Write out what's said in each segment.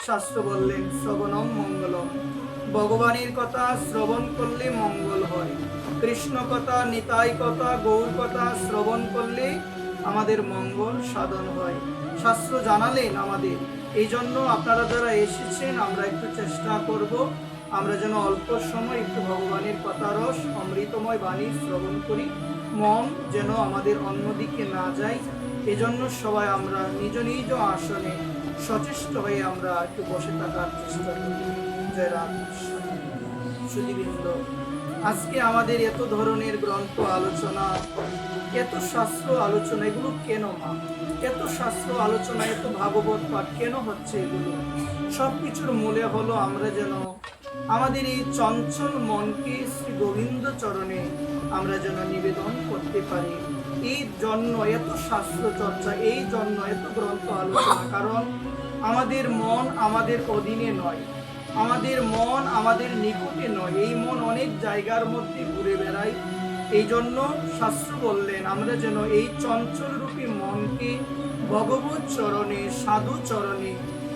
শাস্ত্র বললেন শ্রবণম মঙ্গলম, ভগবানের কথা শ্রবণ করলে মঙ্গল হয়। কৃষ্ণ কথা, নিতাই কথা, গৌর কথা শ্রবণ করলে আমাদের মঙ্গল সাধন হয়। শাস্ত্র জানালেন আমাদের। এই জন্য আপনারা যারা এসেছেন, আমরা একটু চেষ্টা করব আমরা যেন অল্প সময় একটু ভগবানের কথা রস, অমৃতময় বাণী শ্রবণ করি, মন যেন আমাদের অন্যদিকে না যায়। এজন্য সবাই আমরা নিজ নিজ আসনে সচেষ্ট হয়ে আমরা একটু বসে থাকার চেষ্টা করি। জয় রামকৃষ্ণ। সুধীবৃন্দ, আজকে আমাদের এত ধরনের গ্রন্থ আলোচনা, এত শাস্ত্র আলোচনা, এগুলো কেন মা? এত শাস্ত্র আলোচনা, এত ভাগবত পাঠ কেন হচ্ছে? এগুলো সবকিছুর মূলে হলো আমরা যেন আমাদের এই চঞ্চল মনকে শ্রী গোবিন্দ চরণে আমরা যেন নিবেদন করতে পারি। এই জন্য এত শাস্ত্র চর্চা, এই জন্য এত গ্রন্থ আলোচনা। কারণ আমাদের মন আমাদের অধীনে নয়, আমাদের মন আমাদের নিকটে নয়। এই মন অনেক জায়গার মধ্যে ঘুরে বেড়ায়। এই জন্য শাস্ত্র বললেন আমরা যেন এই চঞ্চল রূপী মনকে ভগবত চরণে, সাধু চরণে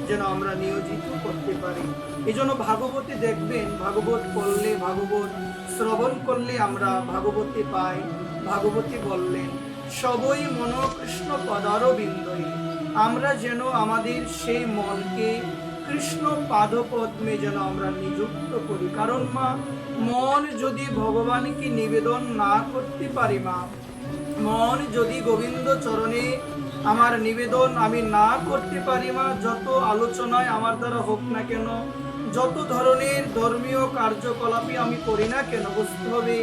যেন আমরা নিয়োজিত করতে পারি। এই জন্য ভাগবতে দেখবেন, ভাগবত পড়লে, ভাগবত শ্রবণ করলে আমরা ভাগবতে পাই। ভাগবতী বললেন সবই মন কৃষ্ণ পদারবিন্দয়ে, আমরা যেন আমাদের সেই মনকে কৃষ্ণ পাদপদ্মে যেন আমরা নিযুক্ত করি। কারণ মা, মন যদি ভগবানকে নিবেদন না করতে পারি মা, মন যদি গোবিন্দ চরণে আমার নিবেদন আমি না করতে পারি মা, যত আলোচনায় আমার দ্বারা হোক না কেন, যত ধরনের ধর্মীয় কার্যকলাপই আমি করি না কেন, বুঝতে হবে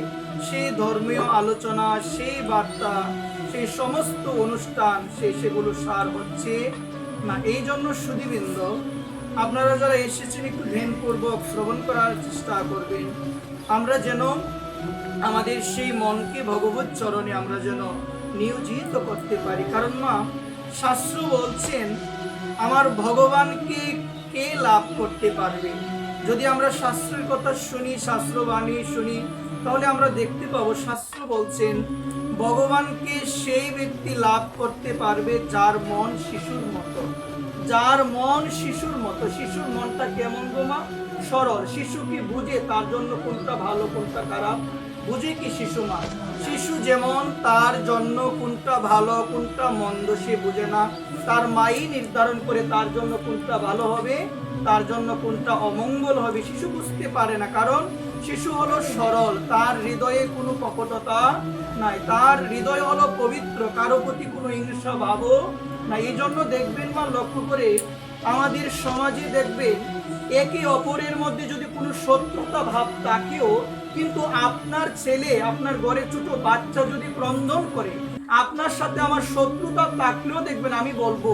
সেই ধর্মীয় আলোচনা, সেই বার্তা, সেই সমস্ত অনুষ্ঠান সেগুলো সার হচ্ছে না। এই জন্য সুধীবৃন্দ, আপনারা যারা এসেছেন একটু ধ্যানপূর্বক শ্রবণ করার চেষ্টা করবেন। আমরা যেন আমাদের সেই মনকে ভগবত চরণে আমরা যেন নিয়োজিত করতে পারি। কারণ মা, শাস্ত্র বলছেন আমার ভগবানকে কে লাভ করতে পারবে। যদি আমরা শাস্ত্রের কথা শুনি, শাস্ত্রবাণী শুনি, তাহলে আমরা দেখতে পাবো শাস্ত্র বলছেন ভগবানকে সেই ব্যক্তি লাভ করতে পারবে যার মন শিশুর মতো। যার মন শিশুর মতো। শিশুর মনটা কেমন গো মা? সরল। শিশু কি বুঝে তার জন্য কোনটা ভালো কোনটা খারাপ? বুঝে কি শিশু মা? শিশু যেমন তার জন্য কোনটা ভালো কোনটা মন্দ সে বুঝে না। তার মাই নির্ধারণ করে তার জন্য কোনটা ভালো হবে, তার জন্য কোনটা অমঙ্গল হবে। শিশু বুঝতে পারে না, কারণ শিশু হলো সরল, তার হৃদয়ে কোনো কপটতা নাই, তার হৃদয় হলো পবিত্র, কারো প্রতি কোনো হিংসা ভাবও না। এই জন্য দেখবেন মা, লক্ষ্য করে আমাদের সমাজে দেখবেন একে অপরের মধ্যে যদি কোনো শত্রুতা ভাব থাকেও, কিন্তু আপনার ছেলে, আপনার ঘরে ছোট বাচ্চা যদি ক্রন্দন করে, আপনার সাথে আমার শত্রুতা থাকলেও দেখবেন আমি বলবো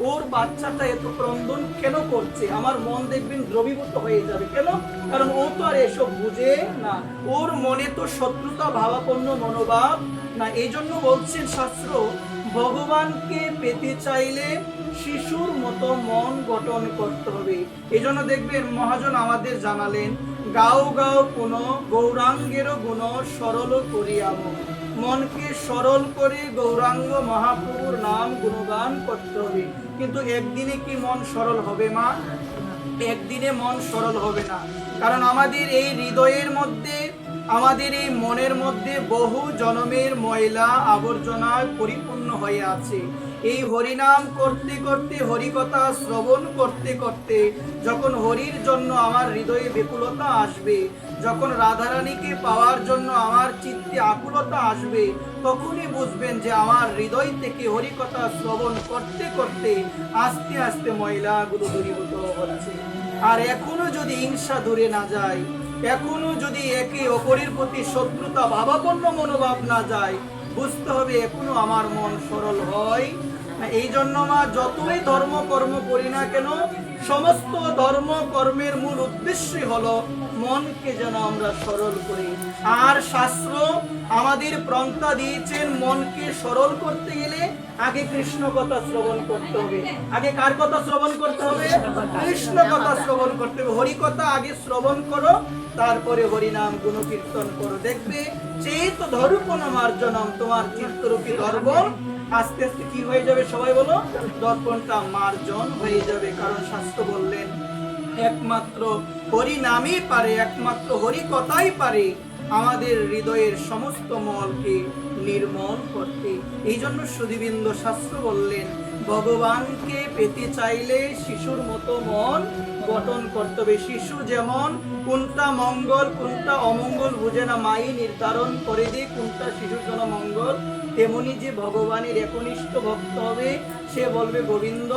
ওর বাচ্চাটা এত ক্রন্দন কেন করছে, আমার মন দেখবেন দ্রবীভূত হয়ে যাবে। কেন? কারণ ও তো আর এসব বুঝে না, ওর মনে তো শত্রুতা ভাবাপন্ন মনোভাব না। এই জন্য বলছেন শাস্ত্র, ভগবানকে পেতে চাইলে শিশুর মতো মন গঠন করতে হবে। এই জন্য দেখবেন মহাজন আমাদের জানালেন, গাও গাও কোন গৌরাঙ্গের গুণ সরল করিয়াম। মনকে সরল করে গৌরাঙ্গ মহাপ্রভুর নাম গুণগান করতে হবে। কিন্তু একদিনে কি মন সরল হবে মা? একদিনে মন সরল হবে না। কারণ আমাদের এই হৃদয়ের মধ্যে, আমাদের এই মনের মধ্যে বহু জন্মের ময়লা আবর্জনায় পরিপূর্ণ হয়ে আছে। এই হরিনাম করতে করতে, হরিকথা শ্রবণ করতে করতে যখন হরির জন্য আমার হৃদয়ে ব্যাকুলতা আসবে, যখন রাধারানীকে পাওয়ার জন্য আমার চিত্তে আকুলতা আসবে, তখনই বুঝবেন যে আমার হৃদয় থেকে হরিকথা শ্রবণ করতে করতে আস্তে আস্তে ময়লাগুলো দূরীভূত হচ্ছে। আর এখনো যদি হিংসা দূরে না যায়, এখনো যদি একে অপরের প্রতি শত্রুতা ভাবাপন্ন মনোভাব না যায়, বুঝতে হবে এখনো আমার মন সরল হয়। এই জন্য মা, যতই ধর্ম কর্ম করি না কেন, সমস্ত ধর্ম কর্মের মূল উদ্দেশ্যই হলো মনকে যেন আমরা সরল করি। আর শাস্ত্র আমাদের পন্থা দিয়েছেন, মনকে সরল করতে গেলে আগে কৃষ্ণ কথা শ্রবণ করতে হবে। আগে কার কথা শ্রবণ করতে হবে? কৃষ্ণ কথা শ্রবণ করতে হবে। হরি কথা আগে শ্রবণ করো, তারপরে হরিনাম গুণকীর্তন করো। দেখবে চেত ধরুপন মার্জনম, তোমার চিত্তরূপী দর্পণ আস্তে আস্তে কি হয়ে যাবে? সবাই বলো, দর্পণটা মার্জন হয়ে যাবে। কারণ শাস্ত্র বললেন একমাত্র হরি নামই পারে, একমাত্র হরি কথাই পারে আমাদের হৃদয়ের সমস্ত মলকে নির্মল করতে। এই জন্য সুধীবৃন্দ শাস্ত্র বললেন, ভগবানকে পেতে চাইলে শিশুর মতো মন গঠন করতে হবে। শিশু যেমন কোনটা মঙ্গল কোনটা অমঙ্গল বুঝে না, মাই নির্ধারণ করে দিয়ে কোনটা শিশুর জন্য মঙ্গল, তেমনি যে ভগবানের একনিষ্ঠ ভক্ত হবে সে বলবে, গোবিন্দ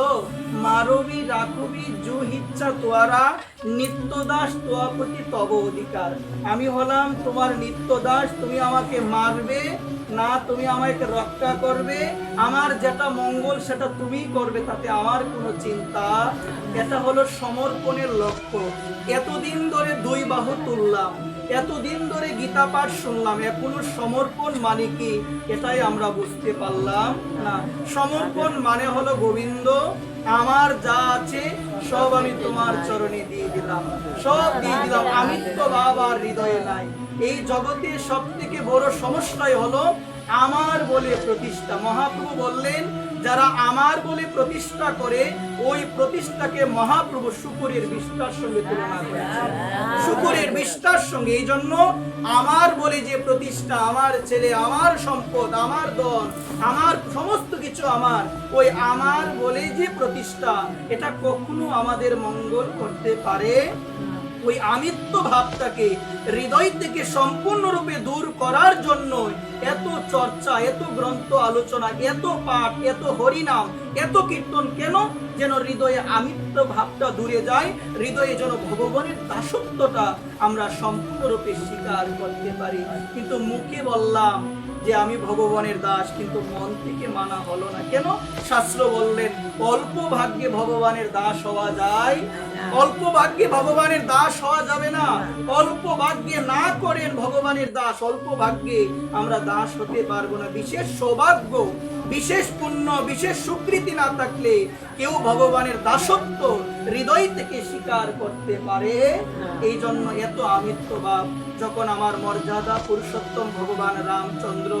মারবি রাখবি যু ইচ্ছা তোয়ারা, নিত্য দাস তোয়া প্রতি তব অধিকার। আমি হলাম তোমার নিত্য দাস, তুমি আমাকে মারবে না, তুমি আমাকে রক্ষা করবে, আমার যেটা মঙ্গল সেটা তুমি করবে, তাতে আমার কোনো চিন্তা। এটা হলো সমর্পণের লক্ষ্য। এতদিন ধরে দুই বাহু তুললাম, এতদিন ধরে গীতা পাঠ শুনলাম, এখনো সমর্পণ মানে কি এটাই আমরা বুঝতে পারলাম না। সমর্পণ মানে হলো, গোবিন্দ আমার যা আছে সব আমি তোমার চরণে দিয়ে দিলাম, সব দিয়ে দিলাম, আমি তো বাবার হৃদয়ে নাই। এই জগতে সব থেকে বড় সমস্যাই হলো আমার বলে প্রতিষ্ঠা। মহাপ্রভু বললেন, যারা আমার বলে প্রতিষ্ঠা করে ওই প্রতিষ্ঠাকে মহাপ্রভু শুকুরের বিষ্ঠার সঙ্গে তুলনা করেছেন, শুকুরের বিষ্ঠার সঙ্গে। এই জন্য আমার বলে যে প্রতিষ্ঠা, আমার ছেলে, আমার সম্পদ, আমার ধন, আমার সমস্ত কিছু আমার, ওই আমার বলে যে প্রতিষ্ঠা, এটা কখনো আমাদের মঙ্গল করতে পারে। ওই আমিত্ব ভাবটাকে হৃদয় থেকে সম্পূর্ণরূপে দূর করার জন্য এত চর্চা, এত গ্রন্থ আলোচনা, এত পাঠ, এত হরিনাম, এত কীর্তন। কেন? যেন হৃদয়ে আমিত্ব ভাবটা দূরে যায়, হৃদয়ে যেন ভগবানের দাসত্বটা আমরা সম্পূর্ণরূপে স্বীকার করতে পারি। কিন্তু মুখে বললাম যে আমি ভগবানের দাস, কিন্তু মন থেকে মানা হলো না। কেন? শাস্ত্র বললেন, অল্প ভাগ্যে ভগবানের দাস হওয়া যায়, অল্প ভাগ্যে ভগবানের দাস হওয়া যাবে না। অল্প ভাগ্যে না করেন ভগবানের দাস, অল্প ভাগ্যে আমরা দাস হতে পারবো না। বিশেষ সৌভাগ্য, বিশেষ পুণ্য, বিশেষ স্বীকৃতি না থাকলে কেউ ভগবানের দাসত্ব হৃদয় থেকে স্বীকার করতে পারে। এই জন্য এত আমিত্ব ভাব। যখন আমার মর্যাদা পুরুষোত্তম ভগবান রামচন্দ্র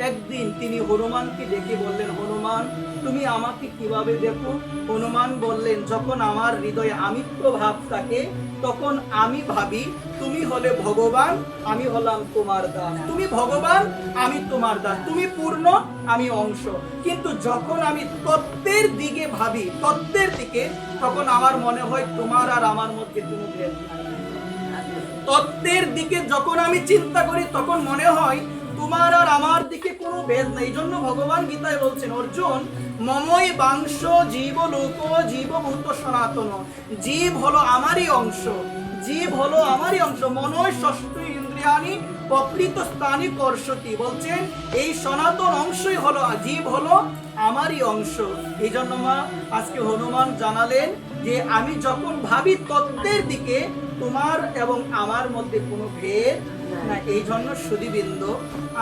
একদিন তিনি হনুমানকে ডেকে বললেন, হনুমান তুমি আমাকে কিভাবে দেখো? হনুমান বললেন, যখন আমার হৃদয়ে আমিত্ব ভাব থাকে তখন আমি ভাবি তুমি হলে ভগবান, আমি হলাম তোমার দাস। তুমি ভগবান, আমি তোমার দাস, তুমি পূর্ণ, আমি অংশ। কিন্তু যখন আমি তত্ত্বের দিকে ভাবি, তত্ত্বের দিকে, তখন আমার মনে হয় তোমার আর আমার মধ্যে কোনো ভেদ নাই। তত্ত্বের দিকে যখন আমি চিন্তা করি তখন মনে হয় তোমার আর আমার দিকে কোনো ভেদ নেই। এই জন্য ভগবান গীতায় বলছেন, অর্জুন মমই বাংশ জীব লোক জীবভূত সনাতন। জীব হলো আমারই অংশ, জীব হলো আমারই অংশ। মনয় ষষ্ঠ ইন্দ্রিয়ানি প্রকৃত স্থানী কর্ষতি। বলছেন এই সনাতন অংশই হলো, জীব হলো আমারই অংশ। এই জন্য মা আজকে হনুমান জানালেন যে আমি যখন ভাবি তত্ত্বের দিকে, তোমার এবং আমার মধ্যে কোনো ভেদ না। এই জন্য সুধীবৃন্দ,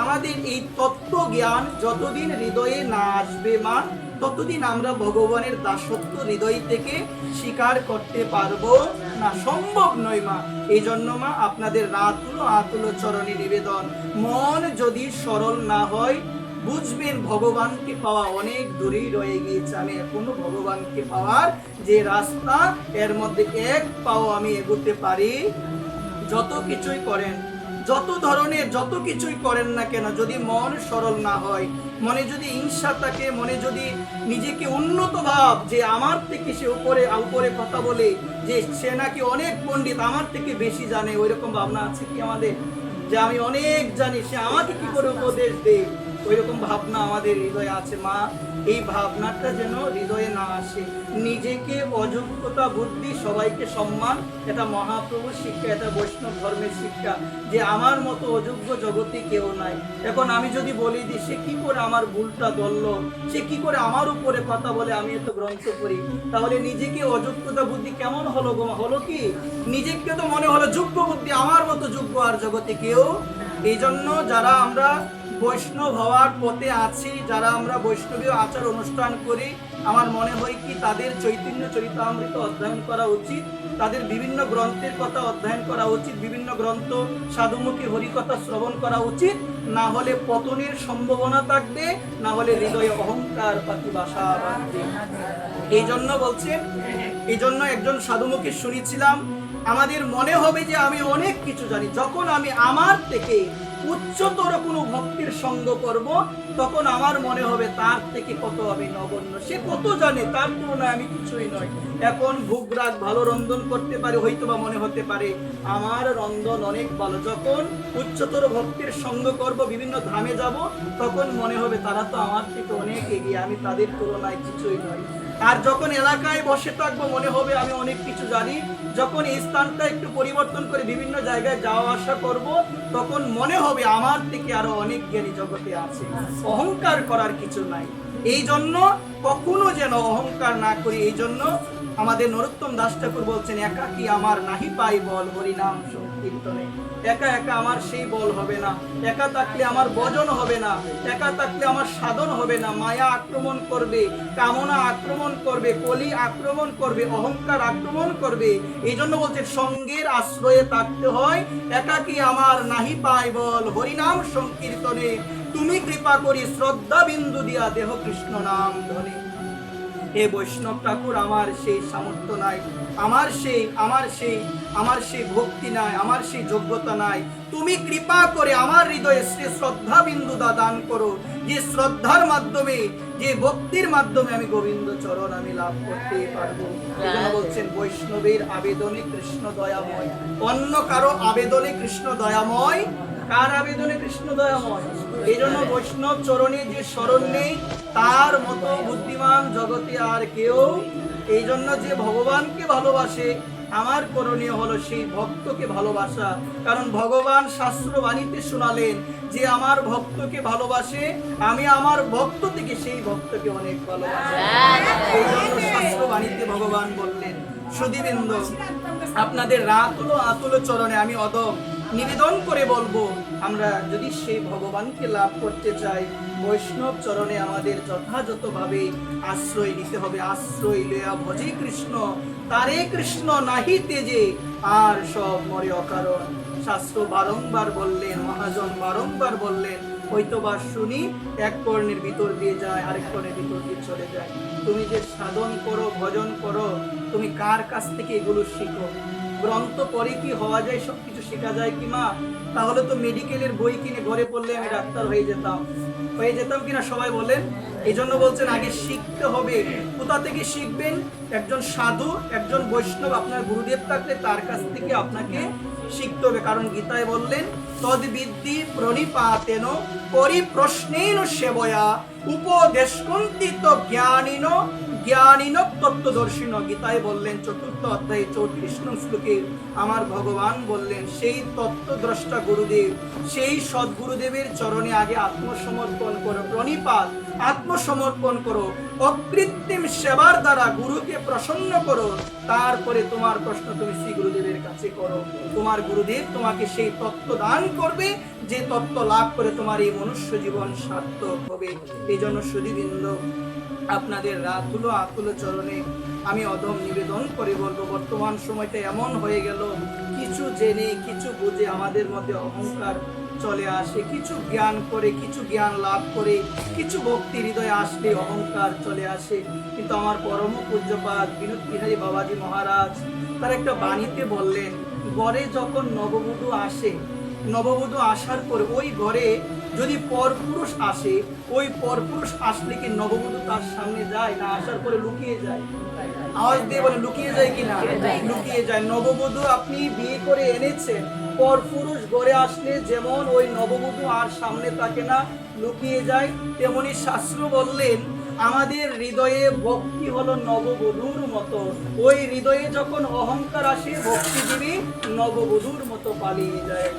আমাদের এই তত্ত্ব জ্ঞান যতদিন হৃদয়ে না আসবে মা, ততদিন আমরা ভগবানের দাসত্ব হৃদয় থেকে স্বীকার করতে পারবো না, সম্ভব নয় মা। এই জন্য মা আপনাদের আতুল চরণে নিবেদন, মন যদি সরল না হয় বুঝবেন ভগবানকে পাওয়া অনেক দূরেই রয়ে গিয়েছে। আমি এখনো ভগবানকে পাওয়ার যে রাস্তা, এর মধ্যে এক পাও আমি এগোতে পারি। যত কিছুই করেন, যত ধরনের যত কিছুই করেন না কেন, যদি মন সরল না হয়, মনে যদি হিংসা থাকে, মনে যদি নিজেকে উন্নত ভাব যে আমার থেকে সে উপরে কথা বলে, যে সে নাকি অনেক পণ্ডিত, আমার থেকে বেশি জানে, ওইরকম ভাবনা আছে কি আমাদের? যে আমি অনেক জানি, সে আমাকে কি করে উপদেশ দেয়, ওইরকম ভাবনা আমাদের হৃদয়ে আছে মা। এই ভাবনাটা যেন হৃদয়ে না আসে। নিজেকে অযোগ্যতা বুদ্ধি, সবাইকে সম্মান, এটা মহাপ্রভুর শিক্ষা, এটা বৈষ্ণব ধর্মের শিক্ষা, যে আমার মতো অযোগ্য জগতে কেউ নাই। এখন আমি যদি বলি যে সে কি করে আমার ভুলটা ধরল, সে কি করে আমার উপরে কথা বলে, আমি এত গ্রন্থ করি, তাহলে নিজেকে অযোগ্যতা বুদ্ধি কেমন হলো গো? হলো কি নিজেকে তো মনে হলো যোগ্য বুদ্ধি, আমার মতো যোগ্য আর জগতে কেউ। এই জন্য যারা আমরা বৈষ্ণব হওয়ার পথে আছি, যারা আমরা বৈষ্ণবীয় আচার অনুষ্ঠান করি, আমার মনে হয় কি তাদের চৈতন্য চরিতামৃত অধ্যয়ন করা উচিত, তাদের বিভিন্ন গ্রন্থের কথা অধ্যয়ন করা উচিত, বিভিন্ন গ্রন্থ সাধুমুখী হরিকথা শ্রবণ করা উচিত। না হলে পতনের সম্ভাবনা থাকবে, না হলে হৃদয়ে অহংকার পাতি বাসা বাঁধবে। এই জন্য বলছেন এই জন্য একজন সাধুমুখে শুনেছিলাম, আমাদের মনে হবে যে আমি অনেক কিছু জানি, যখন আমি আমার থেকে উচ্চতর কোনো ভক্তির সঙ্গ করব, তখন আমার মনে হবে তার থেকে কত আমি নগণ্য, সে কত জানে, তার তুলনায় আমি কিছুই নয়। এখন ভোগ রাগ ভালো রন্ধন করতে পারে, হয়তো বা মনে হতে পারে আমার রন্ধন অনেক ভালো। যখন উচ্চতর ভক্তির সঙ্গ করব, বিভিন্ন ধামে যাব, তখন মনে হবে তারা তো আমার থেকে অনেক এগিয়ে, আমি তাদের তুলনায় কিছুই নয়। আর যখন এলাকায় বসে থাকবো, মনে হবে আমি অনেক কিছু জানি। যখন এই স্থানটা একটু পরিবর্তন করে বিভিন্ন জায়গায় যাওয়া আসা করব, তখন মনে হবে আমার থেকে আরো অনেক জ্ঞানী জগতে আছে। অহংকার করার কিছু নাই। এই জন্য কখনো যেন অহংকার না করি। এই জন্য আমাদের নরোত্তম দাস ঠাকুর বলছেন, একাকী আমার নাহি পাই বল হরিনাম সংকীর্তনে। একা একা আমার সেই বল হবে না, একা থাকলে আমার ভজন হবে না, একা থাকলে আমার সাধন হবে না। মায়া আক্রমণ করবে, কামনা আক্রমণ করবে, কলি আক্রমণ করবে, অহংকার আক্রমণ করবে। এই জন্য বলছেন সঙ্গের আশ্রয়ে থাকতে হয়। একাকী আমার নাহি পাই বল হরিনাম সংকীর্তনে, তুমি কৃপা করি শ্রদ্ধা বিন্দু দিয়া দেহ কৃষ্ণ নাম ধনে। এ বৈষ্ণব ঠাকুর, আমার সেই সামর্থ্য নাই, আমার সেই ভক্তি নাই, আমার সেই যোগ্যতা নাই। তুমি কৃপা করে আমার হৃদয়ে শ্রী শ্রদ্ধা বিন্দু দান করো, যে শ্রদ্ধার মাধ্যমে, যে ভক্তির মাধ্যমে আমি গোবিন্দ চরণ আমি লাভ করতে পারবো। এজন্য বলছেন বৈষ্ণবের আবেদনে কৃষ্ণ দয়াময়, অন্য কারো আবেদনে কৃষ্ণ দয়াময়। কার আবেদনে কৃষ্ণ দয়াময়? এই জন্য বৈষ্ণব চরণে যে শরণ নেই, তার মতো বুদ্ধিমান জগতে আর কেউ। এই জন্য যে ভগবানকে ভালোবাসে, আমার করণীয় হলো সেই ভক্তকে ভালোবাসা। কারণ ভগবান শাস্ত্র বাণীতে শোনালেন যে আমার ভক্তকে ভালোবাসে, আমি আমার ভক্ত থেকে সেই ভক্তকে অনেক ভালোবাসি। এই জন্য শাস্ত্র বাণীতে ভগবান বললেন। সুধীবৃন্দ, আপনাদের আতুল চরণে আমি অদম নিবেদন করে বলবো, আমরা যদি সেই ভগবানকে লাভ করতে চাই, বৈষ্ণব চরণে আমাদের যথাযথভাবে আশ্রয় নিতে হবে। আশ্রয় লয়া ভজে কৃষ্ণ, তারে কৃষ্ণ নাহি তেজে, আর সব মরে অকারণ। শাস্ত্র বারংবার বললেন, মহাজন বারংবার বললেন, হয়তোবা শুনি এক কর্ণের ভিতর দিয়ে যায়, আরেক কর্ণের ভিতর দিয়ে চলে যায়। তুমি যে সাধন করো, ভজন করো, তুমি কার কাছ থেকে এগুলো শিখো? গ্রন্থ পড়ে কি হওয়া যায়? সবকিছু শেখা যায় কি মা? তাহলে তো মেডিকেলের বই কিনে ঘরে পড়লে আমি ডাক্তার হয়ে যেতাম কিনা সবাই বলেন? এই জন্য বলছেন আগে শিখতে হবে। কোথা থেকে শিখবেন? একজন সাধু, একজন বৈষ্ণব, আপনার গুরুদেব থাকলে তার কাছ থেকে আপনাকে শিখতে হবে। কারণ গীতায় বললেন, তদ্বিদ্যি প্রণিপাতেন পরিপ্রশ্নেন সেবয়া উপদেশকন্তিত জ্ঞানীন তত্ত্বদর্শিন। গীতায় বললেন 4th অধ্যায়ে 34 নং শ্লোকে আমার ভগবান বললেন, সেই তত্ত্বদ্রষ্টা গুরুদেব, সেই সদ্গুরুদেবের চরণে আগে আত্মসমর্পণ করো, প্রণিপাত, আত্মসমর্পণ করো, অকৃত্রিম সেবার দ্বারা গুরুকে প্রসন্ন করো। তারপরে তোমার প্রশ্ন তুমি শ্রী গুরুদেবের কাছে করো। তোমার গুরুদেব তোমাকে সেই তত্ত্ব দান করবে, যে তত্ত্ব লাভ করে তোমার এই মনুষ্য জীবন সার্থক হবে। এই জন্য সুধীবৃন্দ, আপনাদের আতুল চরণে আমি অদম নিবেদন করে বলবো, বর্তমান সময়টা এমন হয়ে গেল, কিছু জেনে কিছু বুঝে আমাদের মধ্যে অহংকার চলে আসে, কিছু জ্ঞান করে, কিছু জ্ঞান লাভ করে, কিছু ভক্তি হৃদয়ে আসলে অহংকার চলে আসে। কিন্তু আমার পরম পূজ্যপাদ বিনোদ বিহারী বাবাজি মহারাজ তার একটা বাণীতে বললেন, ঘরে যখন নববধূ আসে, নববধূ আসার পরে ওই ঘরে যদি পরপুরুষ আসে, ওই পরপুরুষ আসলে কি নববধূ তার সামনে যায় না আসার পরে লুকিয়ে যায়? আওয়াজ দিয়ে বলে, লুকিয়ে যায় কিনা? লুকিয়ে যায়। নববধূ আপনি বিয়ে করে এনেছেন, পরপুরুষ ঘরে আসলে যেমন ওই নববধূ আর সামনে থাকে না, লুকিয়ে যায়, তেমনি শাস্ত্র বললেন আমাদের হৃদয়ে ভক্তি হলো নববধূর মতো। ওই হৃদয়ে যখন অহংকার আসে, ভক্তিজীবী নববধূর মতো পালিয়ে যায়।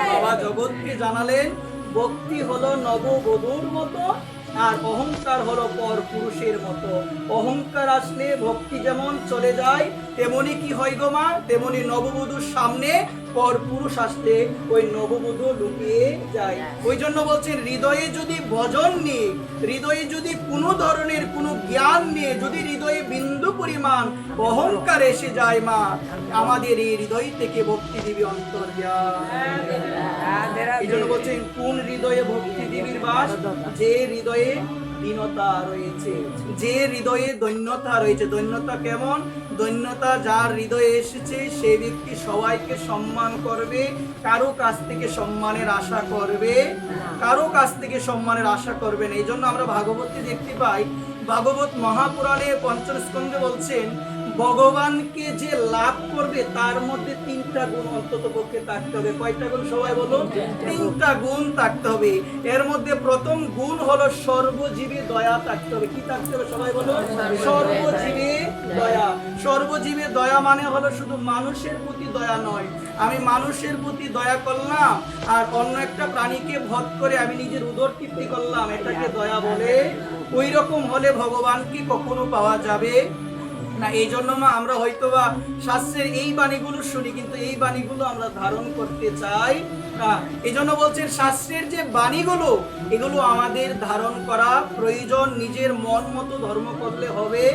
বাবা জগৎকে জানালেন ভক্তি হলো নববধূর মতো, আর অহংকার হলো পর পুরুষের মতো। অহংকার আসলে ভক্তি যেমন চলে যায়, তেমনি কি হয় গো মা? তেমনি নববধূর সামনে পর পুরুষ আসলে ওই নববধূ লুকিয়ে যায়। ওই জন্য বলছেন, হৃদয়ে যদি ভজন নিয়ে, হৃদয়ে যদি কোনো ধরনের কোনো জ্ঞান নিয়ে যদি হৃদয়ে বিন্দু পরিমাণ অহংকার এসে যায় মা, আমাদের এই হৃদয় থেকে ভক্তি দেবী অন্তর যায়। এই জন্য বলছেন, কোন হৃদয়ে ভক্তি দেবীর বাস? যে হৃদয়ে দীনতা রয়েছে, যে হৃদয়ে দৈন্যতা রয়েছে। দৈন্যতা কেমন? দৈন্যতা যার হৃদয়ে এসেছে সে ব্যক্তি সবাইকে সম্মান করবে, কারো কাছ থেকে সম্মানের আশা করবে, কারো কাছ থেকে সম্মানের আশা করবে না। এই জন্য আমরা ভাগবতে দেখতে পাই, ভাগবত মহাপুরাণে পঞ্চম স্কন্ধে বলছেন, ভগবানকে যে লাভ করবে তার মধ্যে 3টা গুণ অন্তত পক্ষে থাকতে হবে। কয়টা গুণ সবাই বলুন? 3টা গুণ থাকতে হবে। এর মধ্যে প্রথম গুণ হলো সর্বজীবে দয়া থাকতে হবে। কি থাকতে হবে সবাই বলুন? সর্বজীবে দয়া। সর্বজীবে দয়া মানে হলো শুধু মানুষের প্রতি দয়া নয়, আমি মানুষের প্রতি দয়া করলাম আর অন্য একটা প্রাণীকে বধ করে আমি নিজের উদর তৃপ্তি করলাম, এটাকে দয়া বলে? ওই রকম হলে ভগবান কি কখনো পাওয়া যাবে না। এই জন্য মা আমরা হয়তোবা শাস্ত্রের এই বাণীগুলো শুনি, কিন্তু এই বাণীগুলো আমরা ধারণ করতে চাই না। এই জন্য বলছেন শাস্ত্রের যে বাণীগুলো এগুলো আমাদের ধারণ করা প্রয়োজন। নিজের মন মতো ধর্ম করলে হবে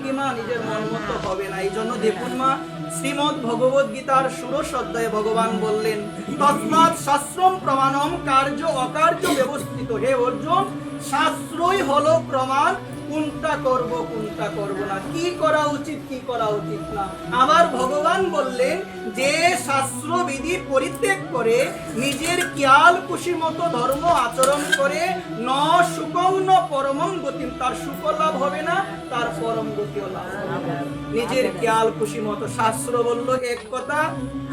কি মা? নিজের মন মতো হবে না। এই জন্য দেখুন মা, শ্রীমদ্ ভগবদ গীতার 16 অধ্যায়ে ভগবান বললেন, তস্মাৎ শাস্ত্রম প্রমাণম কার্য অকার্য ব্যবস্থিত। হে অর্জুন, শাস্ত্রই হলো প্রমাণ কোনটা করব কোনটা করব না, কি করা উচিত কি করা উচিত না। আবার ভগবান বললেন, যে শাস্ত্রবিধি পরিত্যাগ করে নিজের খেয়াল খুশি মতো ধর্ম আচরণ করে, ন সুখং ন পরমং গতিম, তার সুখ লাভ হবে না, তার পরম গতিও লাভ হবে না। নিজের খেয়াল খুশি মতো, শাস্ত্র বলল এক কথা,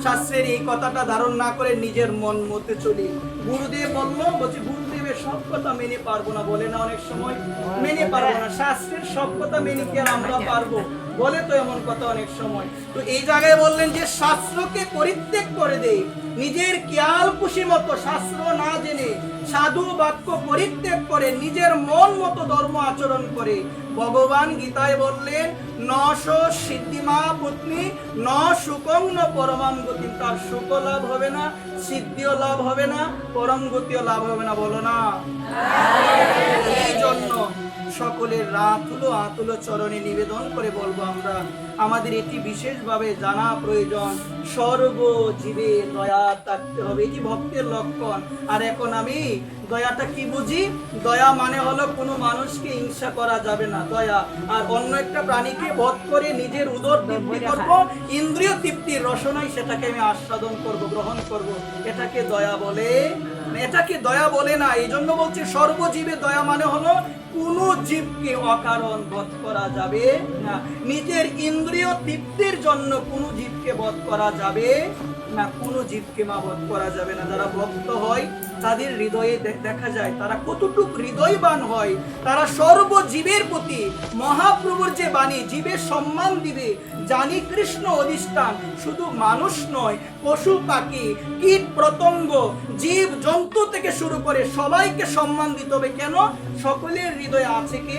শাস্ত্রের এই কথাটা ধারণ না করে নিজের মন মতে চলি। গুরুদেব বলছে গুরুদেবের সব কথা মেনে পারবো না, বলে না অনেক সময়, মেনে পারবো না, শাস্ত্রের সব কথা মেনে কি আর আমরা পারবো? বলে তো এমন কথা অনেক সময়। তো এই জায়গায় বললেন যে শাস্ত্রকে পরিত্যাগ করে দে, নিজের খেয়াল খুশি মতো শাস্ত্র না জেনে সাধু বাক্য পরিত্যাগ করে নিজের মন মতো ধর্ম আচরণ করে। ভগবান গীতায় বললেন, নশ সিদ্ধিমা পত্নী ন সুখং ন পরমাম গতি, তার সুখ লাভ হবে না, সিদ্ধিও লাভ হবে না, পরম গতিও লাভ হবে না। বলো না? এই জন্য সকলের আতুলো চরণে নিবেদন করে বলবো আমরা, আমাদের এটি বিশেষভাবে জানা প্রয়োজন, সর্বজীবে দয়া থাকতে হবে, এটি ভক্তের লক্ষণ। আর এখন আমি দয়াটা কি বুঝি? দয়া মানে হলো কোনো মানুষকে হিংসা করা যাবে না, দয়া। আর অন্য একটা প্রাণীকে বধ করে নিজের উদর তৃপ্তি করব, ইন্দ্রিয় তৃপ্তির রসনায় সেটাকে আমি আস্বাদন করব, গ্রহণ করব, এটাকে দয়া বলে? এটাকে দয়া বলে না। এই জন্য বলছে সর্বজীবে দয়া মানে হলো কোনো জীবকে অকারণ বধ করা যাবে না, নিজের ইন্দ্রিয় তৃপ্তির জন্য কোনো জীবকে বধ করা যাবে না, কোনো জীবকে মা বধ করা যাবে না। যারা ভক্ত হয় তাদের হৃদয়ে দেখা যায় তারা কতটুক হৃদয়বান হয়। তারা সর্বজীবের প্রতি মহাপ্রভুর যে বাণী, জীবের সম্মান দিবে, জানি কৃষ্ণ অধিষ্ঠান, শুধু মানুষ নয়, পশু পাখি কীট পতঙ্গ জীব জন্তু থেকে শুরু করে সবাইকে সম্মান দিতে হবে। কেন? সকলের হৃদয়ে আছে কে?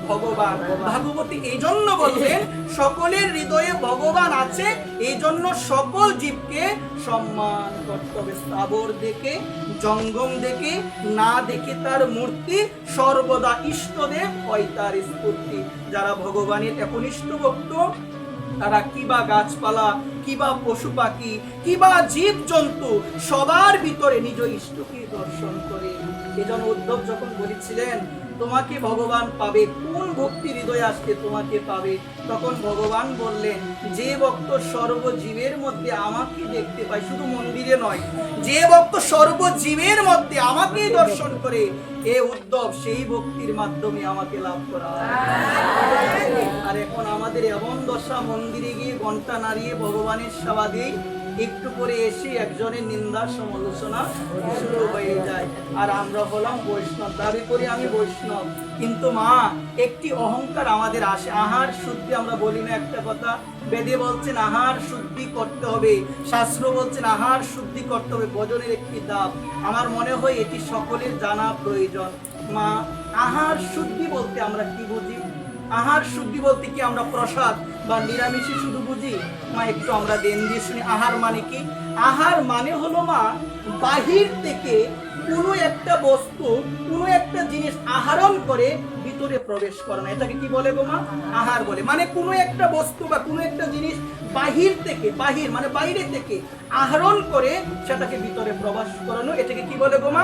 ভগবান। ভাগবতী এই জন্য বলবেন, সকলের হৃদয়ে ভগবান আছে, এই জন্য সকল জীবকে সম্মান করতে হবে। স্থাবর দেখে জঙ্গম দেখে না দেখে তার মূর্তি, সর্বদা ইষ্টদেব হয় তার স্ফূর্তি। যারা ভগবানের একনিষ্ঠ ভক্ত তারা কিবা গাছপালা, কিবা পশু পাখি, কিবা জীব জন্তু সবার ভিতরে নিজ ইষ্টকে দর্শন করে। এজন্য উদ্ধব যখন বলেছিলেন তোমাকে ভগবান পাবে, কোন ভক্তি হৃদয়ে আসলে তোমাকে পাবে, তখন ভগবান বললেন, যে ভক্ত সর্বজীবের মধ্যে আমাকে দেখতে পায়, শুধু মন্দিরে নয়, যে ভক্ত সর্বজীবের মধ্যে আমাকেই দর্শন করে, এ উদ্ধব সেই ভক্তির মাধ্যমে আমাকে লাভ করা। আর এখন আমাদের এমন দশা, মন্দিরে গিয়ে ঘন্টা নাড়িয়ে ভগবানের সেবা দিই, একটু করে এসে একজনের নিন্দা সমালোচনা শুরু হয়ে যায়। আর আমরা হলাম বৈষ্ণব, দাবি করি আমি বৈষ্ণব, কিন্তু মা একটি অহংকার আমাদের আসে। আহার শুদ্ধি আমরা বলি না একটা কথা? বেদে বলছেন আহার শুদ্ধি করতে হবে, শাস্ত্র বলছেন আহার শুদ্ধি করতে হবে, ভজনের একটি ধাপ। আমার মনে হয় এটি সকলের জানা প্রয়োজন। মা আহার শুদ্ধি বলতে আমরা কি বুঝি? আহার শুদ্ধি বলতে কি আমরা প্রসাদ বা নিরামিষই শুধু বুঝি? মা একটু আমরা দেন দিয়ে শুনি, আহার মানে কি? আহার মানে হলো মা বাহির থেকে কোনো একটা বস্তু, কোনো একটা জিনিস আহরণ করে ভিতরে প্রবেশ করা না, এটাকে কি বলে গো মা? আহার বলে। মানে কোনো একটা বস্তু বা কোনো একটা জিনিস বাহির থেকে, বাহির মানে বাইরে থেকে আহরণ করে সেটাকে ভিতরে প্রবেশ করানো, এটাকে কি বলে গো মা?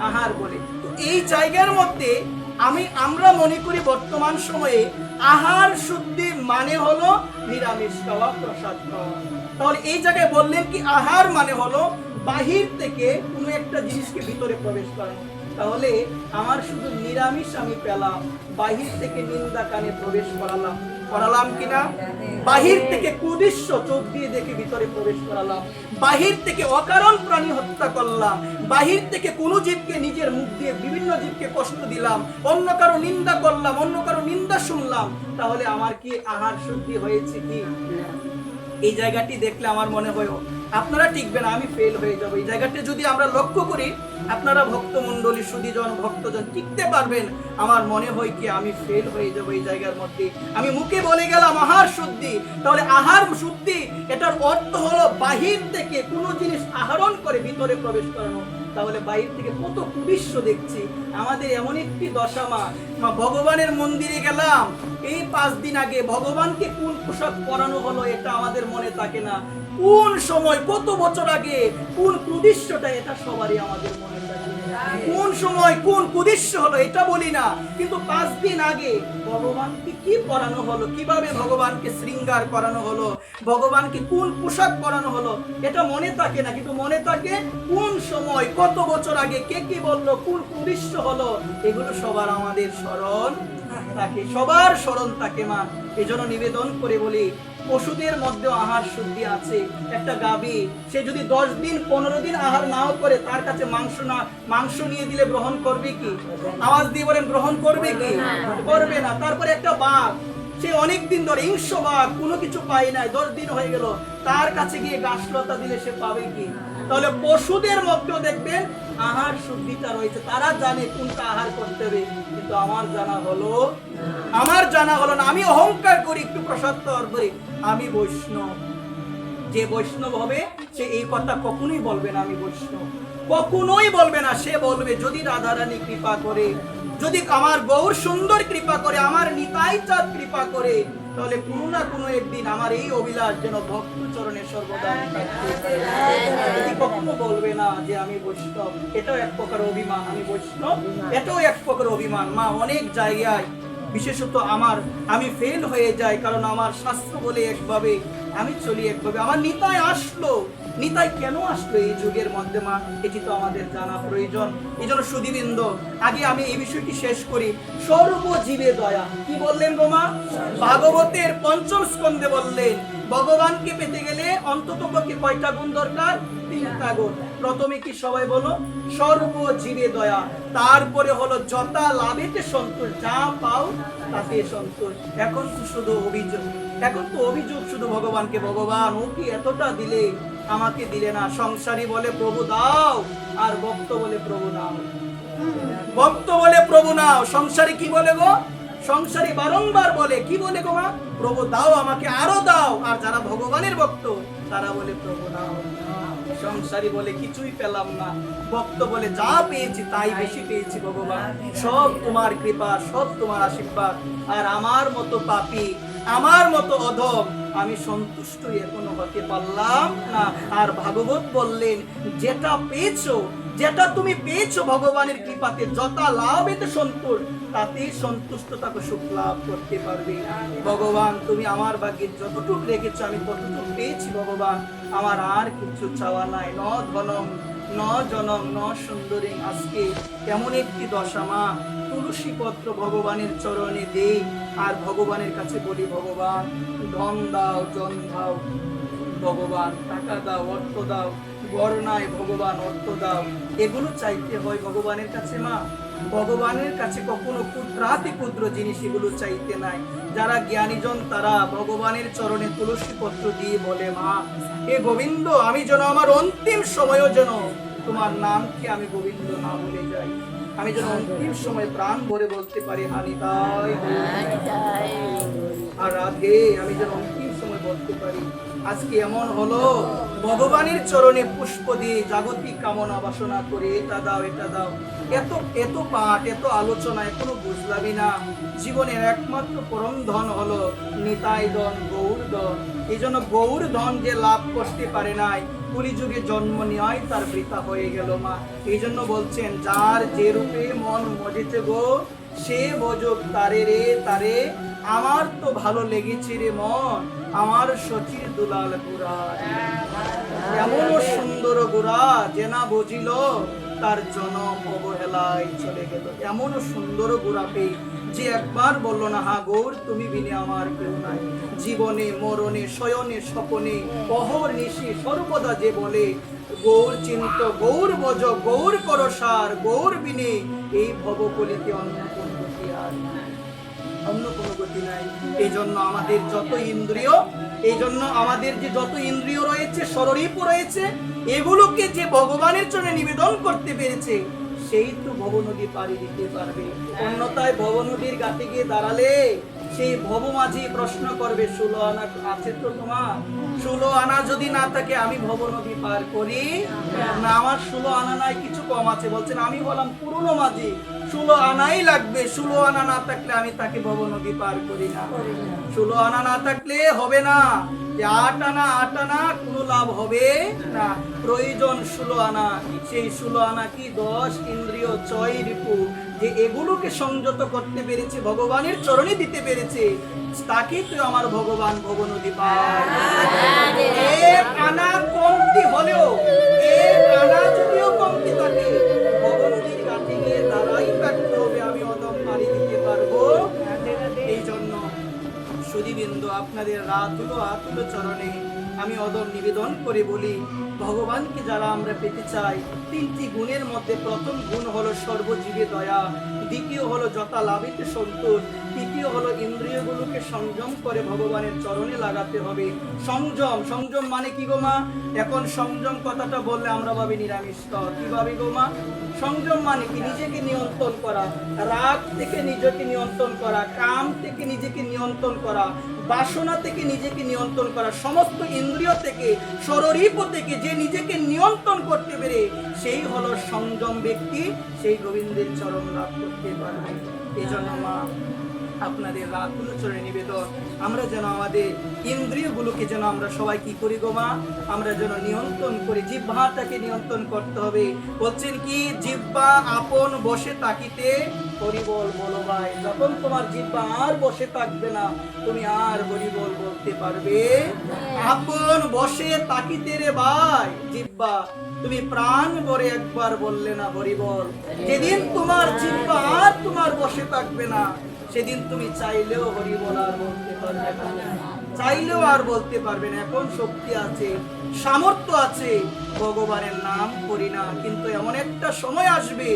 আহার বলে। তো এই জায়গার মধ্যে আমরা মনে করি বর্তমান সময়ে আহার শুদ্ধি মানে হলো নিরামিষ খাওয়া, প্রসাদ খাওয়া। তাহলে এই জায়গায় বললেন কি আহার মানে হলো বাহির থেকে কোনো একটা জিনিসকে ভিতরে প্রবেশ করানো। তাহলে আমার শুধু নিরামিষ আমি পেলাম, বাহির থেকে নিন্দা কানে প্রবেশ করালাম কিনা? বাহির থেকে কুদৃশ্য চোখ দিয়ে দেখে ভিতরে প্রবেশ করালাম, বাহির থেকে অকারণ প্রাণী হত্যা করলাম, বাহির থেকে কোনো জীবকে নিজের মুখ দিয়ে বিভিন্ন জীবকে কষ্ট দিলাম, অন্য কারো নিন্দা করলাম, অন্য কারো নিন্দা শুনলাম, তাহলে আমার কি আহার শুদ্ধি হয়েছে কি? এই জায়গাটি দেখলে আমার মনে হয় আপনারা টিকবেন, আমি ফেল হয়ে যাবো। এই জায়গাটি যদি আমরা লক্ষ্য করি, আপনারা ভক্তমণ্ডলী, সুধীজন, ভক্তজন টিকতে পারবেন, আমার মনে হয় কি আমি ফেল হয়ে যাবো এই জায়গার মধ্যে। আমি মুখে বলে গেলাম আহার শুদ্ধি, তাহলে আহার শুদ্ধি এটার অর্থ হলো বাহির থেকে কোনো জিনিস আহরণ করে ভিতরে প্রবেশ করানো। তাহলে বাইরে থেকে কত কুদৃশ্য দেখছি। আমাদের এমন একটি দশা মা ভগবানের মন্দিরে গেলাম, এই 5 দিন আগে ভগবানকে কোন পোশাক পরানো হলো এটা আমাদের মনে থাকে না। কোন সময়, কত বছর আগে কোন কুদৃশ্যটা, এটা সবারই আমাদের মনে থাকে। কোন সময় কোন কুদৃশ্য হলো এটা বলি না, কিন্তু 5 দিন আগে ভগবানকে কি পরানো হলো, কিভাবে ভগবানকে শৃঙ্গার করানো হলো, ভগবানকে কোন পোশাক পরানো হলো, এটা মনে থাকে না। কিন্তু মনে থাকে কোন সময়, কত বছর আগে কে কি বললো, কোন কুদৃশ্য হলো, এগুলো সবার আমাদের স্মরণ থাকে, সবার স্মরণ থাকে মা। এই জন্য নিবেদন করে বলি, পশুদের মধ্যে আহার শুদ্ধি আছে। একটা গাভী, সে যদি 10 দিন 15 দিন আহার নাও করে, তার কাছে মাংস নিয়ে দিলে গ্রহণ করবে কি? আওয়াজ দিয়ে বলেন, গ্রহণ করবে কি? করবে না। তারপরে একটা বাঘ, সে অনেক দিন ধরে হিংস্র বাঘ, কোনো কিছু পায় নাই, 10 দিন হয়ে গেল, তার কাছে গিয়ে গাছলতা দিলে সে পাবে কি? তাহলে পশুদের মধ্যেও দেখবেন আহার শুদ্ধিটা রয়েছে, তারা জানে কোনটা আহার করতে হবে। কিন্তু আমার জানা হলো না। আমি অহংকার করি, একটু প্রসাদ করি, আমি বৈষ্ণব। যে বৈষ্ণব হবে সে এই কথা কখনোই বলবে না আমি বৈষ্ণব, কখনোই বলবে না। সে বলবে যদি রাধারানী কৃপা করে, যদি আমার গৌর সুন্দর কৃপা করে, আমার নিতাই চাঁদ কৃপা করে, তাহলে কোনো না কোনো একদিন আমার এই অভিলাষ যেন ভক্ত চরণে সর্বদা থাকে। কখনো বলবে না যে আমি বৈষ্ণব। এটাও এক প্রকার অভিমান, আমি বৈষ্ণব, এটাও এক প্রকার অভিমান। মা অনেক জায়গায় বিশেষত আমি ফেল হয়ে যাই, কারণ আমার শাস্ত্র বলে একভাবে, আমি চলি একভাবে। আমার নিতাই আসলো, নিতাই কেন আসলো এই যুগের মধ্যে মা, এটি তো আমাদের জানা প্রয়োজন। এই জন্য সুধীবৃন্দ, আগে আমি এই বিষয়টি শেষ করি। সর্বজীবে দয়া কি বললেন গো মা? ভাগবতের 5ম স্কন্ধে বললেন ভগবানকে পেতে গেলে অন্তত পক্ষে কয়টা গুণ দরকার? 3টা গুণ। প্রথমে কি সবাই বলো? সর্বজীবে দয়া। তারপরে হলো যথা লাভেতে সন্তোষ, যা পাও তাতে সন্তোষ। এখন তো শুধু অভিযোগ শুধু ভগবানকে, ভগবান ও কি এতটা দিলে, আমাকে দিলে না। সংসারী বলে প্রভু দাও, আর ভক্ত বলে প্রভু নাও, ভক্ত বলে প্রভু নাও। সংসারী কি বলে গো? সংসারী বারংবার বলে কি বলে গো মা? প্রভু দাও আমাকে, আরো দাও। আর যারা ভগবানের ভক্ত তারা বলে প্রভু নাও। সংসারী বলে কিছুই পেলাম না, ভক্ত বলে যা পেয়েছি তাই বেশি পেয়েছি ভগবান, সব তোমার কৃপা, সব তোমার আশীর্বাদ। আর আমার মতো পাপী, আমার মতো অধম, আমি সন্তুষ্ট এখনো হতে পারলাম না। আর ভাগবত বললেন যেটা তুমি পেয়েছো ভগবানের কৃপাতে, যথা লাভেতে সন্তোষ, তাতেই সন্তুষ্ট থাকো, সুখ লাভ করতে পারবে। ভগবান তুমি আমার ভাগ্যে যতটুকু রেখেছো আমি ততটুকু পেয়েছি ভগবান, আমার আর কিছু চাওয়া নাই। ন ধনম ন জনম ন সুন্দরী। আজকে এমন একটি দশা মা, তুলসী পত্র ভগবানের চরণে দেই, আর ভগবানের কাছে বলি ভগবান ধন দাও, জন দাও, ভগবান টাকা দাও, অর্থ দাও, ঘর নাই ভগবান অর্থ দাও। এগুলো চাইতে হয় ভগবানের কাছে মা। ভগবানের কাছে কখনো ক্ষুদ্রাতি ক্ষুদ্র জিনিস এগুলো চাইতে নাই। যারা জ্ঞানীজন তারা ভগবানের চরণে তুলসী পত্র দিয়ে বলে মা হে গোবিন্দ, আমি যেন আমার অন্তিম সময়ও যেন তোমার নামকে আমি গোবিন্দ না বলে যাই, আমি যেন অন্তিম সময় প্রাণ ভরে বলতে পারি হানিতাই আর রাধে, আমি যেন অন্তিম সময় বলতে পারি। আজকে এমন হলো ভগবানের চরণে পুষ্প দিয়ে জাগতিক কামনা বাসনা করে এটা দাও এটা দাও, এত পাঠ, এত আলোচনা, এখনো বুঝলামই না জীবনের একমাত্র পরম ধন হলো নিতাই ধন, গৌর ধন। এই জন্য গৌর ধন যে লাভ করতে পারে নাই, কলিযুগে জন্ম নেওয়াই তার বৃথা হয়ে গেল মা। এই জন্য বলছেন যার যে রূপে মন মজেছে গো, সে ভোজক তারে রে তারে, আমার তো ভালো লেগেছে রে মন, আমার সচির দুলাল গোরা। এমনও সুন্দর গোরা যে না বুঝিল তার জনম অবহেলায় চলে গেল। এমনও সুন্দর গোরা পেয়ে যে একবার বলল না, হা গৌর তুমি বিনে আমার কেউ নাই। জীবনে মরণে শয়নে স্বপনে অহর নিশি সর্বদা যে বলে, গৌর চিন্ত গৌর ভজ গৌর করসার, গৌর বিনে এই ভবকলিতে অন্য কোন গতি আর নাই, অন্য কোনো গতি নাই। এই জন্য আমাদের যত ইন্দ্রিয়, এই জন্য আমাদের যে যত ইন্দ্রিয় রয়েছে, ষড়রিপু রয়েছে, এগুলোকে যে ভগবানের জন্য নিবেদন করতে পেরেছে, সেই তো ভবনদী পাড়ি দিতে পারবে। অন্যথায় ভবনদীর ঘাটে গিয়ে দাঁড়ালে সেই ভবমাঝি প্রশ্ন করবে, 16 আনা আছে তো তোমার? 16 আনা যদি না থাকে আমি ভবনদী পার করি না, আমার 16 আনা নাই, কিছু কম আছে। বলছেন আমি বললাম পুরনো মাঝি, 16 আনাই লাগবে, 16 আনা না থাকলে আমি তাকে ভবনদী পার করি না। 16 আনা না থাকলে হবে না, যে 8 আনা কোনো লাভ হবে না, প্রয়োজন 16 আনা। সেই 16 আনা কি 10 ইন্দ্রিয় 6 রিপু, যে এগুলোকে সংযত করতে পেরেছে, ভগবানের চরণে দিতে পেরেছে, তাকে তো আমার ভগবান ভবনদী পার। এক আনা কমতি হলেও, এক আনা যদিও কমতি থাকে, ভবনদীর কাছে গিয়ে দাঁড়াই থাকতে হবে, আমি অদম পাড়ি দিতে পারবো। এই জন্য সুধীবৃন্দ, আপনাদের আতুল চরণে আমি অদম নিবেদন করে বলি, ভগবানকে যারা আমরা পেতে চাই, 3টি গুণের মধ্যে প্রথম গুণ হলো সর্বজীবে দয়া, দ্বিতীয় হলো যথা লাভেতে সন্তোষ, তৃতীয় হলো ইন্দ্রিয়গুলোকে সংযম করে ভগবানের চরণে লাগাতে হবে। সংযম, সংযম মানে কি গো মা? এখন সংযম কথাটা বললে আমরা ভাবি নিরামিষ। কি ভাবি গো মা? সংযম মানে কি? নিজেকে নিয়ন্ত্রণ করা, রাগ থেকে নিজেকে নিয়ন্ত্রণ করা, কাম থেকে নিজেকে নিয়ন্ত্রণ করা, বাসনা থেকে নিজেকে নিয়ন্ত্রণ করা, সমস্ত ইন্দ্রিয় থেকে, ষড়রিপ থেকে যে নিজেকে নিয়ন্ত্রণ করতে পেরে, সেই হলো সংযম ব্যক্তি, সেই গোবিন্দের চরণ লাভ করতে পারবে। এই জন্য মা, আপনাদের রাতুল চরণে নিবেদন, আমরা যেন আমাদের ইন্দ্রিয়গুলোকে যেন আমরা সবাই কি করি গো মা? আমরা যেন নিয়ন্ত্রণ করি, জিহ্বাটাকে নিয়ন্ত্রণ করতে হবে। বলছেন কি, জিহ্বা আপন বসে তাকিতে হরিবল বলো ভাই। যখন তোমার জিহ্বা আর বসে থাকবে না, তুমি আর হরিবল বলতে পারবে। আপন বসে তাকিতে রে ভাই জিহ্বা, তুমি প্রাণ ভরে একবার বললে না হরিবল। যেদিন তোমার জিহ্বা আর তোমার বসে থাকবে না, সেদিন তুমি চাইলেও হরি বলার বলতে পারবে না, চাইলেও আর বলতে পারবে না। এখন শক্তি আছে, সামর্থ্য আছে, ভগবানের নাম করি না, কিন্তু এমন একটা সময় আসবে,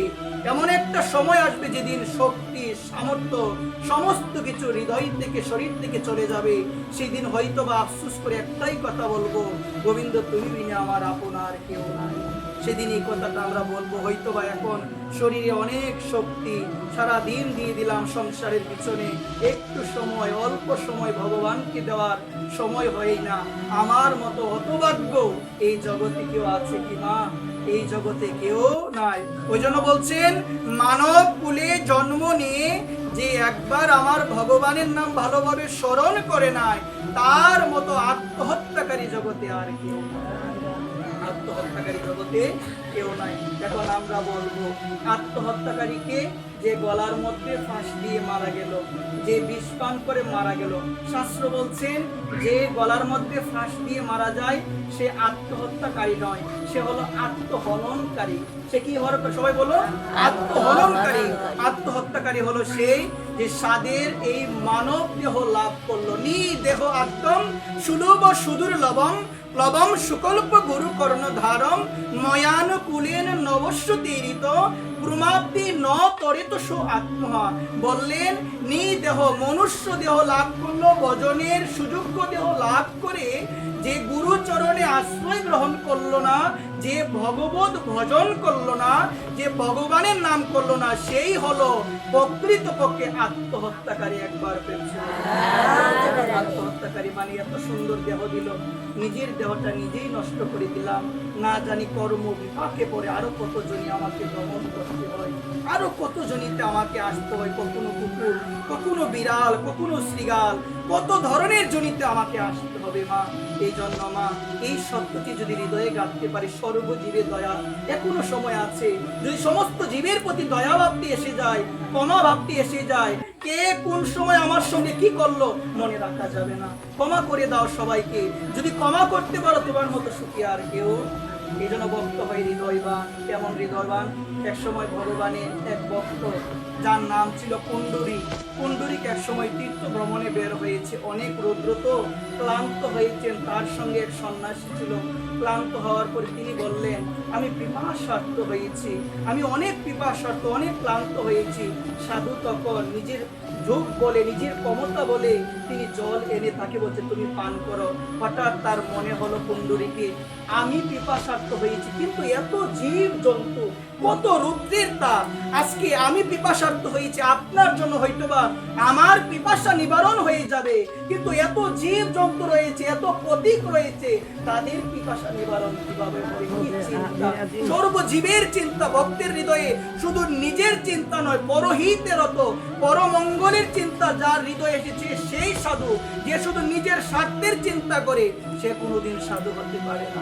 এমন একটা সময় আসবে যেদিন শক্তি সামর্থ্য সমস্ত কিছু হৃদয় থেকে শরীর থেকে চলে যাবে। সেদিন হয়তো বা আফসোস করে একটাই কথা বলবো, গোবিন্দ তুমি বিনা আমার আপনার কেউ নাই। সেদিন এই কথাটা আমরা বলবো। হয়তো বা এখন শরীরে অনেক শক্তি, সারা দিন দিয়ে দিলাম সংসারের পিছনে, একটু সময়, অল্প সময় ভগবানকে দেওয়ার সময় হয় না। আমার মতো হতভাগ্য এই জগতে কেউ আছে কি মা? এই জগতে কেউ নাই। ওই জন্য বলছেন, মানব কুলে জন্ম নিয়ে যে একবার আমার ভগবানের নাম ভালোভাবে স্মরণ করে নাই, তার মতো আত্মহত্যাকারী জগতে আর কেউ নাই। আত্মহত্যাকারী জগতে কেউ নাই। এখন আমরা বলবো, আত্মহত্যাকারীকে যে গলার মধ্যে ফাঁস দিয়ে মারা গেল, যে বিষ পান করে মারা গেল, শাস্ত্র বলছেন যে গলার মধ্যে ফাঁস দিয়ে মারা যায়, সে আত্মহত্যাকারী নয়, সে হলো আত্মহননকারী। সে কি হলো? সবাই বলো, আত্মহননকারী। আত্মহত্যাকারী হলো সেই যে সাদের এই মানব দেহ লাভ করলো। নি দেহ আত্ম সুলভ সুদূর লবম, লবম সুকল্প গুরু কর্ণ ধারম, ময়ানুকুলেন নবস্য তীরিত, প্রমাপ্তি ন তরিত সু আত্মহা। বললেন, নি দেহ মনুষ্য দেহ লাভ করলো, ভজনের সুযোগ্য দেহ লাভ করে যে গুরু চরণে আশ্রয় গ্রহণ করলো না, যে ভগবত ভজন করলো না, যে ভগবানের নাম করলো না, সেই হলো প্রকৃতপক্ষে আত্মহত্যাকারী। একবার পেয়েছে আত্মহত্যাকারী মানে এত সুন্দর দেহ দিল, নিজের দেহটা নিজেই নষ্ট করে দিলাম। না জানি কর্ম বিপাকে পড়ে আরো কতজনই আমাকে দমন করতে হয়, আরো কতজনিতে আমাকে আসতে হয়, কখনো কুকুর, কখনো বিড়াল, কখনো শ্রীগাল, কত ধরনের জনিতে আমাকে আসতে হবে মা। এই জন্য মা, এই সত্যকে যদি হৃদয়ে গাঁথতে পারি, সর্বজীবে দয়া, এখনো সময় আছে। যদি সমস্ত জীবের প্রতি দয়া ভাবটি এসে যায়, ক্ষমা ভাবটি এসে যায়, কে কোন সময় আমার সঙ্গে কি করলো মনে রাখা যাবে না। ক্ষমা করে দাও সবাইকে, যদি ক্ষমা করতে পারো তোমার মতো সুখী আর কেউ। এই জন্য ভক্ত হয় হৃদয়বান। কেমন হৃদয়বান? এক সময় ভগবানের এক ভক্ত, যার নাম ছিল পুণ্ডরীক। পুণ্ডরীক এক সময় তীর্থ ভ্রমণে বের হয়েছে, অনেক রৌদ্র তো, ক্লান্ত হয়েছেন। তার সঙ্গে এক সন্ন্যাসী ছিল। ক্লান্ত হওয়ার পরে তিনি বললেন, আমি পিপাসার্ত হয়েছি, আমি অনেক পিপাসার্ত, অনেক ক্লান্ত হয়েছি। সাধু তখন নিজের যোগ বলে, নিজের ক্ষমতা বলে তিনি জল এনে তাকে বলছে তুমি পান করো। হঠাৎ তার মনে হলো পুণ্ডরীকে, আমি পিপাসার্ত হয়েছি, কিন্তু এত জীব জন্তু, কত রুদ্রের তাপ, আজকে আমি পিপাসার্ত হয়েছি, আপনার জন্য হয়তোবা আমার পিপাসা নিবারণ হয়ে যাবে, কিন্তু এত জীব জন্তু রয়েছে, এত প্রতীক রয়েছে, তাদের পিপাসা নিবারণ কিভাবে হবে? কি চিন্তা! সর্বজীবের চিন্তা ভক্তের হৃদয়ে, শুধু নিজের চিন্তা নয়, পরহিতের পরমঙ্গলের চিন্তা যার হৃদয়ে এসেছে সেই সাধু। যে শুধু নিজের স্বার্থের চিন্তা করে সে কোনোদিন সাধু হতে পারে না,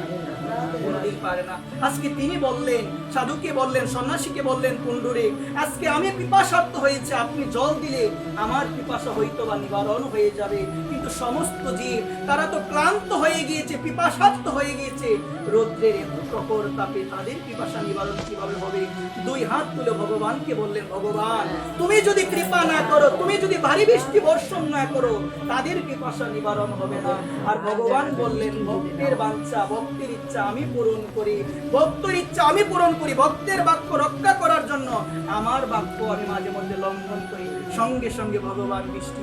কোনোদিন পারে না। আজকে তিনি বললেন, সাধুকে বললেন, সন্ন্যাসীকে বললেন, পুণ্ডরীক আজকে আমি পিপাসার্ত হয়েছে, আপনি জল দিলে আমার পিপাসা হয়তো বা নিবারণ হয়ে যাবে। কিন্তু সমস্ত জীব তারা তো ক্লান্ত হয়ে গিয়েছে, পিপাসার্ত হয়ে গিয়েছে, রৌদ্রের এত প্রখর তাপে তাদের পিপাসা নিবারণ কিভাবে হবে? দুই হাত তুলে ভগবানকে বললেন, ভগবান তুমি যদি কৃপা না করো, তুমি যদি ভারী বৃষ্টি বর্ষণ না করো, তাদের পিপাসা নিবারণ হবে না। আর ভগবান বললেন, ভক্তের বাঞ্ছা, ভক্তের ইচ্ছা আমি পূরণ করি, ভক্তের ইচ্ছা আমি পূরণ করি। ভক্তের বাক্য রক্ষা করার জন্য আমার বাক্য আমি মাঝে মধ্যে লঙ্ঘন করি, সঙ্গে সঙ্গে ভগবান বৃষ্টি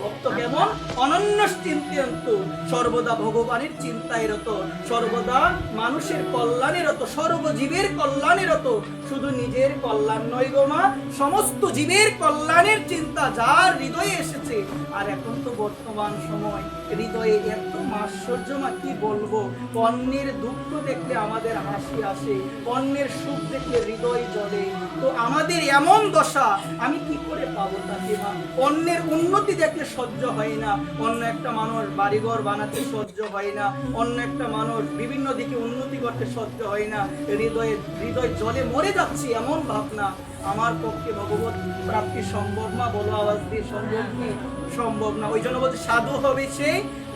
ভক্ত কেমন? অনন্য চিন্তয়ন্তু, সর্বদা ভগবানের চিন্তায় রত, সর্বদা মানুষের কল্যাণে রত, সর্বজীবের কল্যাণে রত। শুধু নিজের কল্যাণ নয় গো মা, সমস্ত জীবের কল্যাণের চিন্তা যার হৃদয়ে এসেছে। আর এখন তো বর্তমান সময়, হৃদয়ে এত আশ্চর্য মা, কি বলবো, অন্যের দুঃখ দেখলে আমাদের হাসি আসে, অন্যের সুখ দেখলে হৃদয় জ্বলে। তো আমাদের এমন দশা, আমি কি করে পাবো তাকে মা? অন্যের উন্নতি দেখলে সহ্য হয় না, অন্য একটা মানুষ বাড়িঘর বানাতে সহ্য হয় না, অন্য একটা মানুষ বিভিন্ন দিকে উন্নতি করতে সহ্য হয় না, হৃদয় জলে মরে যাচ্ছে এমন ভাবনা। আমার পক্ষে ভগবত প্রাপ্তি সম্ভব না, বলো আওয়াজ দিয়ে, সম্ভব কি? সম্ভব না। ওই জন্য বলছে সাধু হবে সে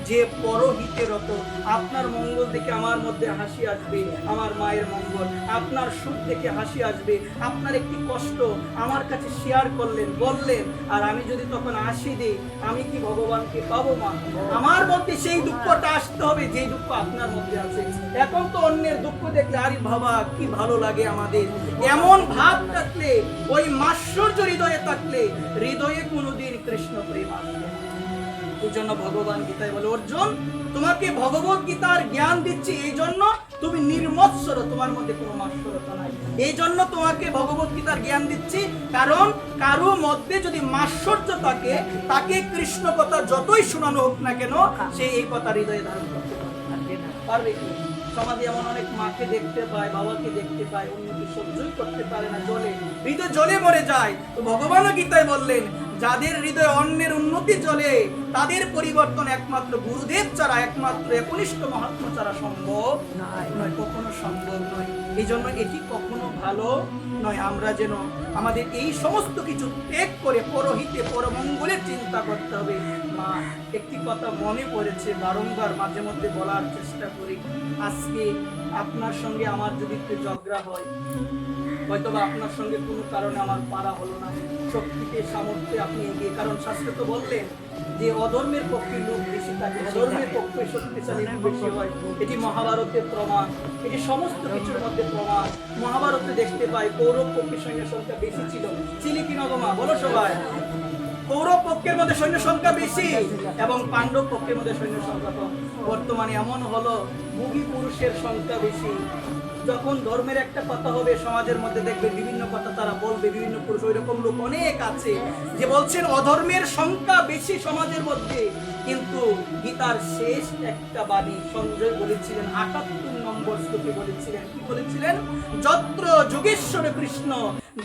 যে পরহিতে রত। আপনার মঙ্গল দেখে আমার মধ্যে হাসি আসবে, আমার মায়ের মঙ্গল, আপনার সুখ দেখে হাসি আসবে। আপনার একটি কষ্ট আমার কাছে শেয়ার করলেন, বললেন, আর আমি যদি তখন হাসি দিই, আমি কি ভগবানকে পাবো মা? আমার মধ্যে সেই দুঃখটা আসতে হবে যে দুঃখ আপনার মধ্যে আছে। এখন তো অন্যের দুঃখ দেখলে আরে বাবা কি ভালো লাগে আমাদের, এমন ভাব থাকলে, ওই মাৎসর্য হৃদয়ে থাকলে, হৃদয়ে কোনোদিন কৃষ্ণ প্রেম আসবে। এই জন্য ভগবান গীতায় বলে, অর্জুন তোমাকে ভগবত গীতার জ্ঞান দিচ্ছি এই জন্য তুমি নির্মৎসর, তোমার মধ্যে কোনো মাৎসরতা নাই। এই জন্য তোমাকে ভগবত গীতার জ্ঞান দিচ্ছি, কারণ কারো মধ্যে যদি মাৎসর্য থাকে, তাকে কৃষ্ণ কথা যতই শোনানো হোক না কেন, সে এই কথা হৃদয়ে ধারণ করতে পারবে। সমাজে এমন অনেক মাকে দেখতে পায়, বাবাকে দেখতে পায়, অন্যকে সহ্যই করতে পারে না, জলে, হৃদয় জলে মরে যায়। তো ভগবানও গীতায় বললেন, যাদের হৃদয়ে অন্যের উন্নতি চলে, তাদের পরিবর্তন একমাত্র গুরুদেব ছাড়া, একমাত্র একনিষ্ঠ মহাত্মা ছাড়া সম্ভব নয়, কখনো সম্ভব নয়। এই জন্য এটি কখনো ভালো নয়। আমরা যেন আমাদের এই সমস্ত কিছু ত্যাগ করে পরহিতে পরমঙ্গলের চিন্তা করতে হবে। মা, একটি কথা মনে পড়েছে, বারংবার মাঝে মধ্যে বলার চেষ্টা করি। আজকে আপনার সঙ্গে আমার যদি একটু ঝগড়া হয়, হয়তোবা আপনার সঙ্গে কোনো কারণে আমার পারা হলো না, শক্তিতে সামর্থ্যে আপনি এগিয়ে, কারণ শাস্ত্রে তো বললেন যে অধর্মের পক্ষে লোক বেশি থাকে, ধর্মের পক্ষে শক্তিশালী বেশি হয়। এটি মহাভারতের প্রমাণ, এটি সমস্ত কিছুর মধ্যে প্রমাণ। মহাভারতে দেখতে পাই কৌরব পক্ষের সৈন্য সংখ্যা বেশি ছিল কি নগমা, বলো সবাই? কৌরব পক্ষের মধ্যে সৈন্য সংখ্যা বেশি এবং পাণ্ডব পক্ষের মধ্যে সৈন্য সংখ্যা কম। বর্তমানে এমন হলো ভোগী পুরুষের সংখ্যা বেশি। যখন ধর্মের একটা কথা হবে সমাজের মধ্যে, দেখবে বিভিন্ন কথা তারা বলবে, বিভিন্ন পুরুষ, ওই রকম লোক অনেক আছে যে বলছেন অধর্মের সংখ্যা বেশি সমাজের মধ্যে। কিন্তু গীতার শেষ একটা বাণী সঞ্জয় বলেছিলেন, ৭৮ নম্বর শ্লোকে বলেছিলেন, কি বলেছিলেন? যত্র যোগেশ্বর কৃষ্ণ,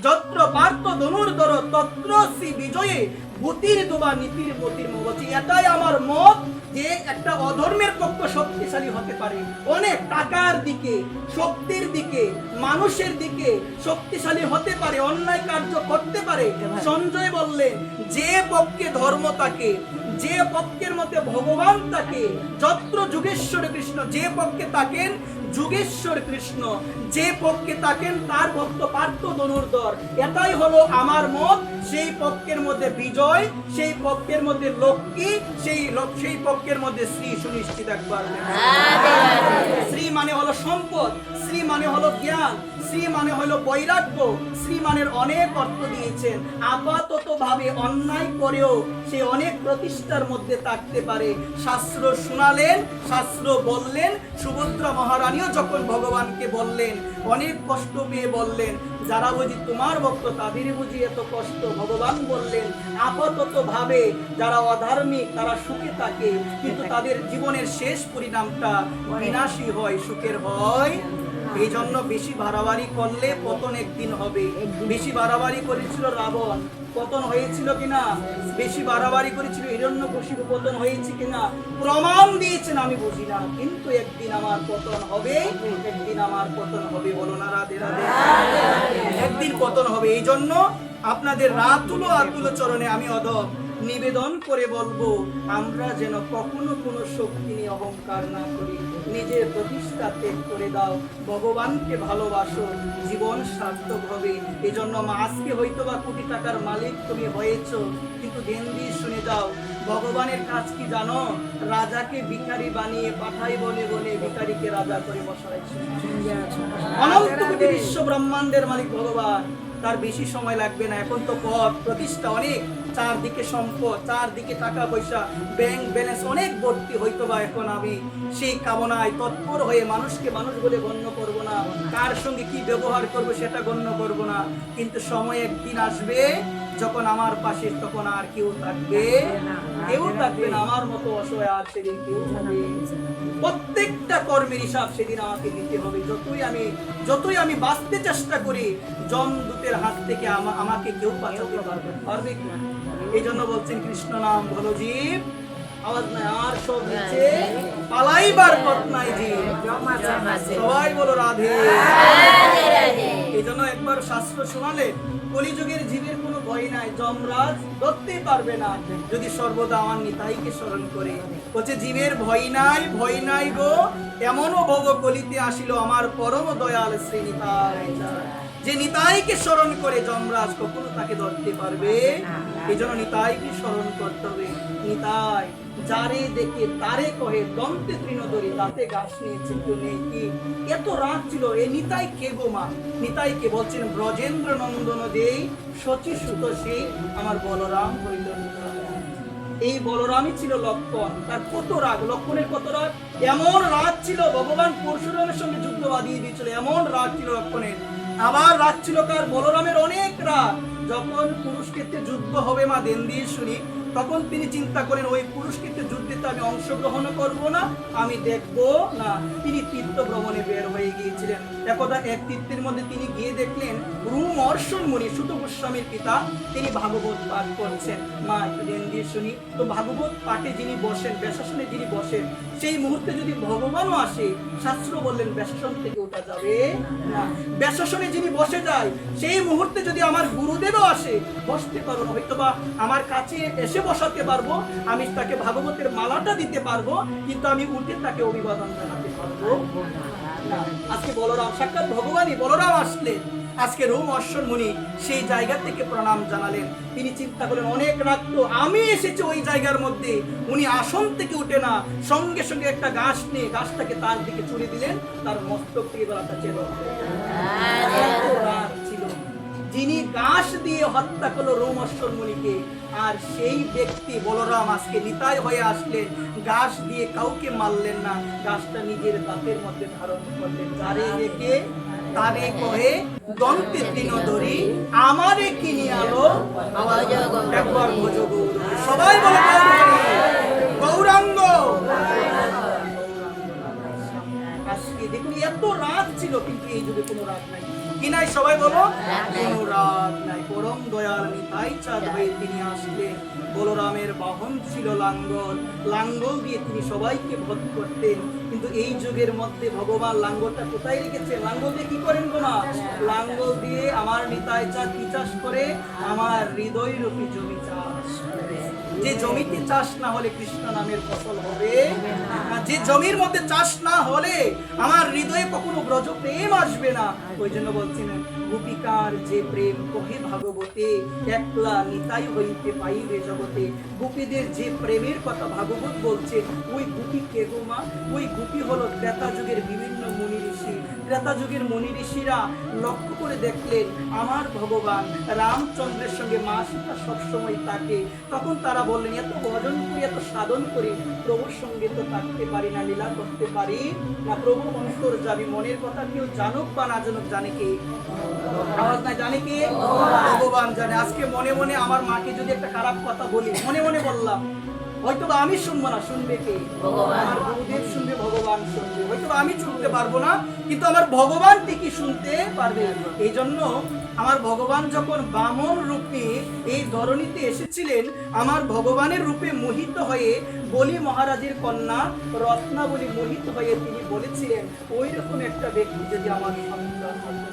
যত্র পার্থ ধনুর্ধর, তত্র শ্রী বিজয়ে ভূতির দোবা নীতির মতির বলছি এটাই আমার মত যে একটা অধর্মের পক্ষ শক্তিশালী হতে পারে, অনেক টাকার দিকে, শক্তির দিকে, মানুষের দিকে শক্তিশালী হতে পারে, অন্যায় কার্য করতে পারে। সঞ্জয় বললেন যে পক্ষে ধর্ম থাকে, যে পক্ষের মধ্যে ভগবান থাকে, যত্র যুগেশ্বর কৃষ্ণ, যে পক্ষে থাকেন যুগেশ্বর কৃষ্ণ, যে পক্ষে থাকেন তার ভক্ত পার্থ ধনুর্ধর, এটাই হলো আমার মত। সেই পক্ষের মধ্যে বিজয়, সেই পক্ষের মধ্যে লক্ষ্মী, সেই পক্ষের মধ্যে শ্রী সুনিশ্চিত। একবার শ্রী মানে হলো সম্পদ, শ্রী মানে হলো জ্ঞান, শ্রী মানে হলো বৈরাগ্য। শ্রী মানের অনেক অর্থ দিয়েছেন। আপাতত ভাবে অন্যায় করেও সে অনেক প্রতিষ্ঠার মধ্যে থাকতে পারে। শাস্ত্র শোনালেন, শাস্ত্র বললেন। সুভদ্রা মহারানীও যখন ভগবানকে বললেন, অনেক কষ্ট পেয়ে বললেন, যারা বুঝি তোমার ভক্ত তাদের বুঝি এত কষ্ট। ভগবান বললেন আপাতত ভাবে যারা অধার্মিক তারা সুখে থাকে, কিন্তু তাদের জীবনের শেষ পরিণামটা বিনাশী হয়, সুখের হয়। এই জন্য বেশি বাড়াবাড়ি করলে পতন একদিন হবে। বেশি বাড়াবাড়ি করেছিল রাবণ, পতন হয়েছিল কিনা? বেশি বাড়াবাড়ি করেছিল হিরণ্যকশিপু, পতন হয়েছে কিনা? প্রমাণ দিয়েছেন আমি বুঝি না, কিন্তু একদিন আমার পতন হবে, একদিন আমার পতন হবে। বলো না রাধে রাধে, একদিন পতন হবে। এই জন্য আপনাদের রাতুলো আতুল চরণে আমি অধম নিবেদন করে বলবো, আমরা যেন কখনো কোনো শক্তি নিয়ে অহংকার না করি। নিজের প্রতিষ্ঠা ত্যাগ করে দাও, ভগবানকে ভালোবাসো, জীবন সার্থক হবে। এই জন্য মা, আজকে হয়তো বা কোটি টাকার মালিক তুমি হয়েছো, কিন্তু ধ্যান দিয়ে শুনে যাও, ভগবানের কাজ কি জানো? রাজাকে ভিখারি বানিয়ে পাঠাই বনে বনে ভিখারিকে রাজা করে বসাইছে। অনন্ত কোটি বিশ্ব ব্রহ্মাণ্ডের মালিক ভগবান, তার বেশি সময় লাগবে না। এখন তো পদ প্রতিষ্ঠা অনেক, চারদিকে সম্পদ, চারদিকে টাকা পয়সা, ব্যাংক ব্যালেন্স অনেক ভর্তি। হয়তো বা এখন আমি সেই কামনায় তৎপর হয়ে মানুষকে মানুষ বলে গণ্য করব না, কার সঙ্গে কি ব্যবহার করব সেটা গণ্য করব না। কিন্তু সময় একদিন আসবে যখন আমার পাশে তখন আর কেউ থাকবে, কেউ থাকবে না। আমার মতো অসহায় আর সেদিন কেউ হবে। প্রত্যেকটা কর্মের হিসাব সেদিন আমাকে দিতে হবে। যতই আমি বাঁচতে চেষ্টা করি, যমদূতের হাত থেকে আমাকে কেউ বাঁচাতে পারবে না। এই জন্য বলছেন কৃষ্ণ নাম বলো জীব, আওয়াজ নাই আর সব নিচে, পালাইবার পথ নাই জীব। সবাই বলো রাধে। এই জন্য একবার শাস্ত্র শোনালে কলিযুগের জীবের কোনো ভয় নাই, যমরাজ ধরতেই পারবে না যদি সর্বদা আমার নিতাইকে স্মরণ করে। বলছে জীবের ভয় নাই, ভয় নাই গো, এমনও ভব কলিতে আসিল আমার পরম দয়াল শ্রী নিতাই। যে নিতাইকে স্মরণ করে যমরাজ কখনো তাকে ধরতে পারবে। এই জন্য নিতাইকে স্মরণ করতে হবে। নিতাই যারে দেখে তারে কহে, দন্তে তৃণধরি দাঁতে ঘাস নিয়েছে কেউ নেই কি। এত রাগ ছিল। এই নিতাই কে গো মা? নিতাইকে বলছেন ব্রজেন্দ্র নন্দন দেই শচী সুত সেই আমার বলরাম হইল। এই বলরামই ছিল লক্ষণ। তার কত রাগ, লক্ষণের কত রাগ! এমন রাগ ছিল ভগবান পরশুরামের সঙ্গে যুদ্ধ বাঁধিয়ে দিয়েছিল, এমন রাগ ছিল লক্ষণের। আবার রাগ ছিল কার? বলরামের অনেক রাগ। যখন কুরুক্ষেত্রে যুদ্ধ হবে মা, দেন দিয়ে শুনি, তখন তিনি চিন্তা করেন ওই কুরুক্ষেত্রের যুদ্ধে তো আমি অংশগ্রহণ করব না, আমি দেখব না। তিনি তীর্থ ভ্রমণে বের হয়ে গিয়েছিলেন। একদা এক তীর্থের মধ্যে তিনি গিয়ে দেখলেন রুমর্ষণ মুনি, সুত গোস্বামীর পিতা, তিনি ভাগবত পাঠ করছেন। মা একটু দেন দিয়ে শুনি। তো ভাগবত পাঠে যিনি বসেন, ব্যাসাসনে যিনি বসেন, সেই মুহূর্তে যদি ভগবানও আসে, শাস্ত্র বললেন ব্যাসাসন থেকে ওঠা যাবে না। ব্যাসাসনে যিনি বসে যায়, সেই মুহূর্তে যদি আমার গুরুদেবও আসে, বসতে পারবো না। হয়তো বা আমার কাছে এসে বসাতে পারবো, আমি তাকে ভাগবতের মালাটা দিতে পারবো, কিন্তু আমি উঠে তাকে অভিবাদন জানাতে পারবো না। আজকে বলরাম, সাক্ষাৎ ভগবানই বলরাম আসলেন। আজকে রোমহর্ষণ মুনি সেই জায়গা থেকে প্রণাম জানালেন। তিনি চিন্তা করেন অনেক রাত তো আমি এসেছি ওই জায়গার মধ্যে। উনি আসন থেকে উঠে না, সঙ্গে সঙ্গে একটা গাছ নিয়ে গাছটাকে তার দিকে ছুড়ে দিলেন, তার মস্তক থেকে গলাটা ছিল। যিনি গাছ দিয়ে হত্যা করলো রোমহর্ষণ মুনিকে, আর সেই ব্যক্তি বলরাম আজকে নিতাই হয়ে আসলেন, গাছ দিয়ে কাউকে মারলেন না, গাছটা নিজের দাঁতের মধ্যে ধারণ করলেন। যারে দেখে তারে কহে দন্তে তৃণধরি আমারে কিনি আলো, একবার ভজ গৌর। সবাই বলে গৌরাঙ্গ। আজকে দেখুন এত রাগ ছিল, কিন্তু এই যুগে কোনো রাগ নাই। কি নাই সবাই বলো, কোনো রাগ নাই। পরম দয়াল নিতাই চাঁদ হয়ে তিনি আসলেন। বলরামের বাহন ছিল লাঙ্গল, লাঙ্গল দিয়ে তিনি সবাইকে বধ করতেন। কিন্তু এই যুগের মধ্যে ভগবান লাঙ্গলটা কোথায় রেখেছেন? লাঙ্গল দিয়ে কি করেন গো মা? লাঙ্গল দিয়ে আমার নিতাই চাঁদ কি চাষ করে? আমার হৃদয় রূপী জমি চাষ করে। যে জমিতে চাষ না হলে কৃষ্ণ নামের ফসল হবে না, যে জমির মধ্যে চাষ না হলে আমার হৃদয়ে কখনো ব্রজ প্রেম আসবে না। ওই জন্য বলছিলেন, গোপিকার যে প্রেম কহে ভাগবতে, একলা নিতাই হইতে পাইবে জগতে। গোপীদের যে প্রেমের কথা ভাগবত বলছে, ওই গোপী কে গো মা? ওই গোপী হলো ত্রেতা যুগের বিভিন্ন মুনি ঋষি। ত্রেতা যুগের মুনি ঋষিরা লক্ষ্য করে দেখলেন আমার ভগবান রামচন্দ্রের সঙ্গে মা সীতা সবসময় থাকে। তখন তারা বললেন, এত ভজন করি, এত সাধন করি, প্রভুর সঙ্গে তো থাকতে পারি না, লীলা করতে পারি না। প্রভু অন্তর যাবি, মনের কথা কেউ জানুক বা না জানুক, জানে কে? আওয়াজ না, জানে কে? ভগবান জানে। আজকে মনে মনে আমার মাকে যদি একটা খারাপ কথা বলি, মনে মনে বললাম, হয়তো বা আমি শুনবো না, শুনবে কে? আমার গুরুদেব শুনবে, ভগবান শুনবে। হয়তো বা আমি শুনতে পারবো না, কিন্তু আমার ভগবান ঠিকই শুনতে পারবে। এই জন্য আমার ভগবান যখন বামন রূপে এই ধরণীতে এসেছিলেন, আমার ভগবানের রূপে মোহিত হয়ে বলি মহারাজের কন্যা রত্নাবলী মোহিত হয়ে তিনি বলেছিলেন, ওই রকম একটা ব্যক্তি যদি আমার সন্তান হতো।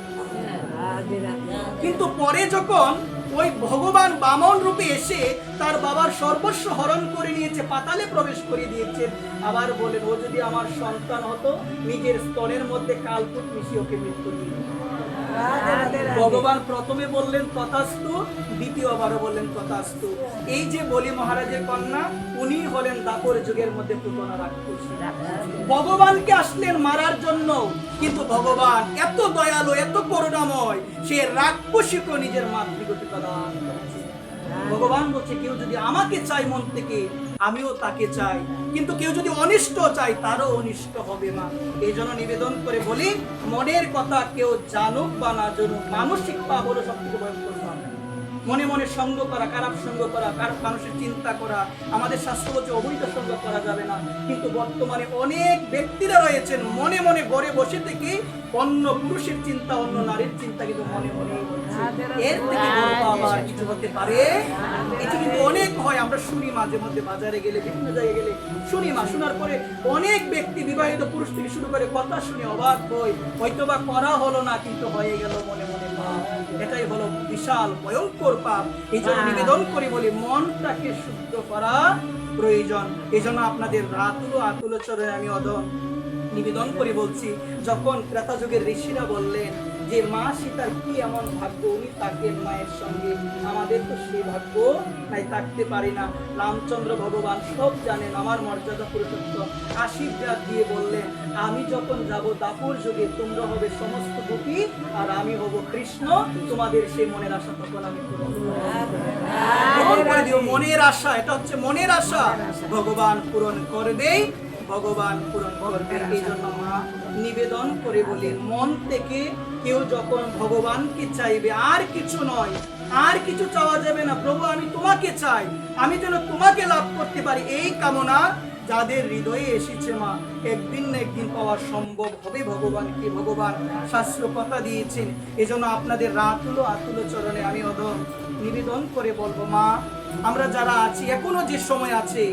কিন্তু পরে যখন ওই ভগবান বামন রূপে এসে তার বাবার সর্বস্ব হরণ করে নিয়েছে, পাতালে প্রবেশ করে দিয়েছেন, আবার বলেন, ও যদি আমার সন্তান হতো, নিজের স্তনের মধ্যে কালকুট মিশিয়ে ওকে মৃত্যু দিয়ে। ভগবান প্রথমে বললেন তথাস্তু, দ্বিতীয়বারও বললেন তথাস্তু। এই যে বলি মহারাজের কন্যা, উনি হলেন দাপর যুগের মধ্যে পুতনা রাক্ষসী। ভগবানকে আসলেন মারার জন্য, কিন্তু ভগবান এত দয়ালু, এত করুণাময়, সে রাক্ষসীকে নিজের মাতৃগতি প্রদান করেছে। ভগবান বলছে, কেউ যদি আমাকে চাই মন থেকে, আমিও তাকে চাই, কিন্তু কেউ যদি অনিষ্ট চাই, তারও অনিষ্ট হবে মা। এই জন্য নিবেদন করে বলি, মনের কথা কেউ জানুক বা না জানুক, মানসিক পাপ হলো সব থেকে ভয়ঙ্কর পাপ। মনে মনে সঙ্গ করা, খারাপ সঙ্গ করা, খারাপ মানুষের চিন্তা করা, আমাদের শাস্ত্র বলছে অবৈধ সঙ্গ করা যাবে না। কিন্তু বর্তমানে অনেক ব্যক্তিরা রয়েছেন মনে মনে ঘরে বসে থেকে অন্য পুরুষের চিন্তা, অন্য নারীর চিন্তা কিন্তু মনে মনে করছে। এর থেকে বড় পাপ আর কিছু হতে পারে? এটি কিন্তু অনেক হয়, আমরা শুনি মাঝে মধ্যে, বাজারে গেলে, বিভিন্ন জায়গায় গেলে শুনি মা। শোনার পরে অনেক ব্যক্তি, বিবাহিত পুরুষ থেকে শুরু করে, কথা শুনে অবাক হই, হয়তো বা করা হলো না, কিন্তু হয়ে গেল মনে মনে পাপ। এটাই হলো বিশাল ভয়ঙ্কর পাপ। এই জন্য নিবেদন করি বলি, মনটাকে শুদ্ধ করা প্রয়োজন। এই জন্য আপনাদের আতুল চরণে আমি অদম নিবেদন করে বলছি, যখন ত্রেতা যুগের ঋষিরা বললেন যে মা সীতার কি এমন ভাগ্য, উনি থাকেন মায়ের সঙ্গে, আমাদের তো সেই ভাগ্য নাই, থাকতে পারি না। রামচন্দ্র ভগবান সব জানেন, আমার মর্যাদা পুরুষোত্তম, আশীর্বাদ দিয়ে বললেন, আমি যখন যাব দাপর যুগে, তোমরা হবে সমস্ত গোপী আর আমি হব কৃষ্ণ, তোমাদের সেই মনের আশা তখন আমি পূরণ করে দিও। মনের আশা, এটা হচ্ছে মনের আশা, ভগবান পূরণ করবে, ভগবান পূরণ করবে। এই জন্য মা নিবেদন করে বলেন, মন থেকে কেউ যখন ভগবানকে চাইবে, আর কিছু নয়, আর কিছু চাওয়া যাবে না, প্রভু আমি তোমাকে চাই, আমি যেন তোমাকে লাভ করতে পারি, এই কামনা যাদের হৃদয়ে এসেছে মা, একদিন না একদিন পাওয়া সম্ভব হবে ভগবানকে। ভগবান শাস্ত্র কথা দিয়েছেন। এজন্য আপনাদের আতুল চরণে আমি অদম নিবেদন করে বলবো, মা আমরা যারা আছি, এখনো যে সময় আছে,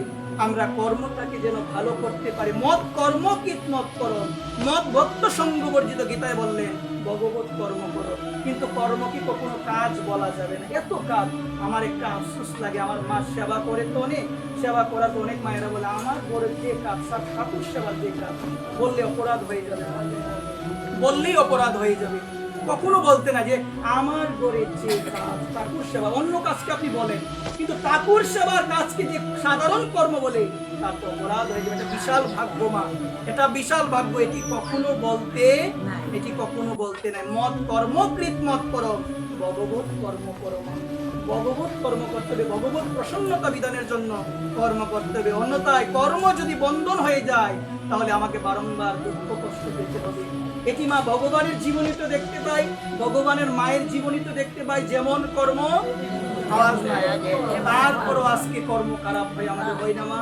আমরা কর্মটাকে যেন ভালো করতে পারি। মত কর্ম কীট মত করো, মত ভক্ত সঙ্গ বর্জিত, গীতায় বললেন ভগবত কর্ম করো। কিন্তু কর্ম কি কখনো কাজ বলা যাবে না, এত কাজ। আমার একটা আফসোস লাগে, আমার মা সেবা করে তো অনেক, সেবা করা তো অনেক, মায়েরা বলে আমার ঘরের যে কাজ, ঠাকুর সেবার যে কাজ, বললে অপরাধ হয়ে যাবে, বললেই অপরাধ হয়ে যাবে। কখনো বলতে না যে আমার ঘরের যে কাজ, ঠাকুর সেবা, অন্য কাজকে আপনি বলেন, কিন্তু ঠাকুর সেবার কাজকে যে সাধারণ কর্ম বলে, তার তো অপরাধ হয়ে যাবে। এটা বিশাল ভাগ্য মা, এটা বিশাল ভাগ্য। এটি কখনো বলতে নাই। মত কর্ম কৃত মত করো, ভগবত কর্ম করো মা। ভগবত কর্ম করতে হবে, ভগবত প্রসন্নতা বিধানের জন্য কর্ম করতে হবে। অন্যথায় কর্ম যদি বন্ধন হয়ে যায়, তাহলে আমাকে বারংবার দুঃখ কষ্ট পেতে হবে। এটি মা ভগবানের জীবনীতে দেখতে পাই, ভগবানের মায়ের জীবনীতে দেখতে পাই, যেমন কর্ম তারপরও আজকে কর্ম খারাপ হয় আমাদের, হয় না মা?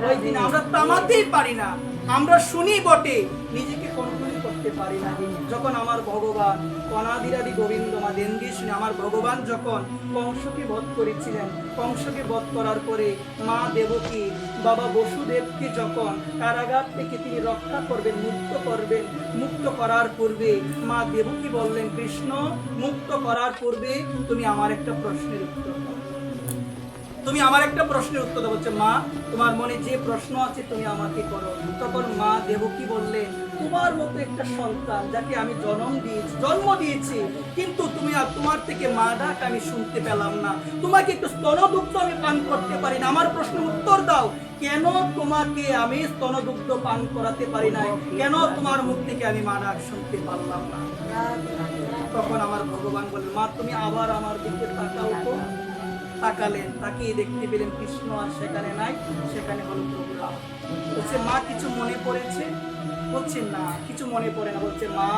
ওই দিন আমরা থামাতেই পারি না, আমরা শুনি বটে, নিজেকে কন্ট্রোল করতে শুনতে পারি না। যখন আমার ভগবান অনাদিরাদি গোবিন্দ মা দেন্দি শুনে আমার ভগবান যখন কংসকে বধ করেছিলেন, কংসকে বধ করার পরে মা দেবকী বাবা বসুদেবকে যখন কারাগার থেকে তিনি রক্ষা করবেন, মুক্ত করবেন, মুক্ত করার পূর্বে মা দেবকী বললেন, কৃষ্ণ মুক্ত করার পূর্বে তুমি আমার একটা প্রশ্নের উত্তর দাও, তুমি আমার একটা প্রশ্নের উত্তর দাও। বলছে, মা তোমার মনে যে প্রশ্ন আছে তুমি আমাকে করো। তখন মা দেবকী বললেন, তোমার মতো একটা সন্তান যাকে আমি জন্ম দিয়েছি, কিন্তু তুমি তোমার থেকে মা ডাক আমি শুনতে পেলাম না, তোমাকে একটু স্তনদুগ্ধ আমি পান করতে পারি না, আমার প্রশ্নের উত্তর দাও, কেন তোমাকে আমি স্তনদুগ্ধ পান করাতে পারি না, কেন তোমার মুখ থেকে আমি মা ডাক শুনতে পারলাম না। তখন আমার ভগবান বললেন, মা তুমি আবার আমার দিকে তাকাও তো। তাকালেন, তাকিয়ে দেখতে পেলেন কৃষ্ণ আর সেখানে নাই, সেখানে হলো প্রভু রাম। বলছে, মা কিছু মনে পড়েছে? বলছে, না কিছু মনে পড়ে না। বলছে, মা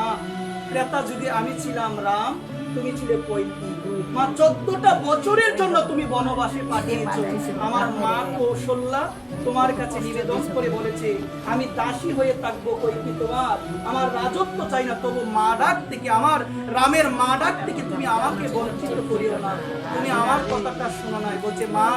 ত্রেতা যুগে আমি ছিলাম রাম, তুমি ছিলে কৈকেয়ী, মা 14টা বছরের জন্য তুমি বনবাসে পাঠিয়েছো। আমার মা কৌশল্যা তোমার কাছে নিবেদন করে বলেছে, আমি দাসী হয়ে থাকবো কৈকেয়ী তোমার, আমার রাজত্ব চাই না, তবু মা ডাক থেকে, আমার রামের মা ডাক থেকে তুমি আমাকে বঞ্চিত করিও না, তুমি আমার কথাটা শোনো নাই। বলছে, মা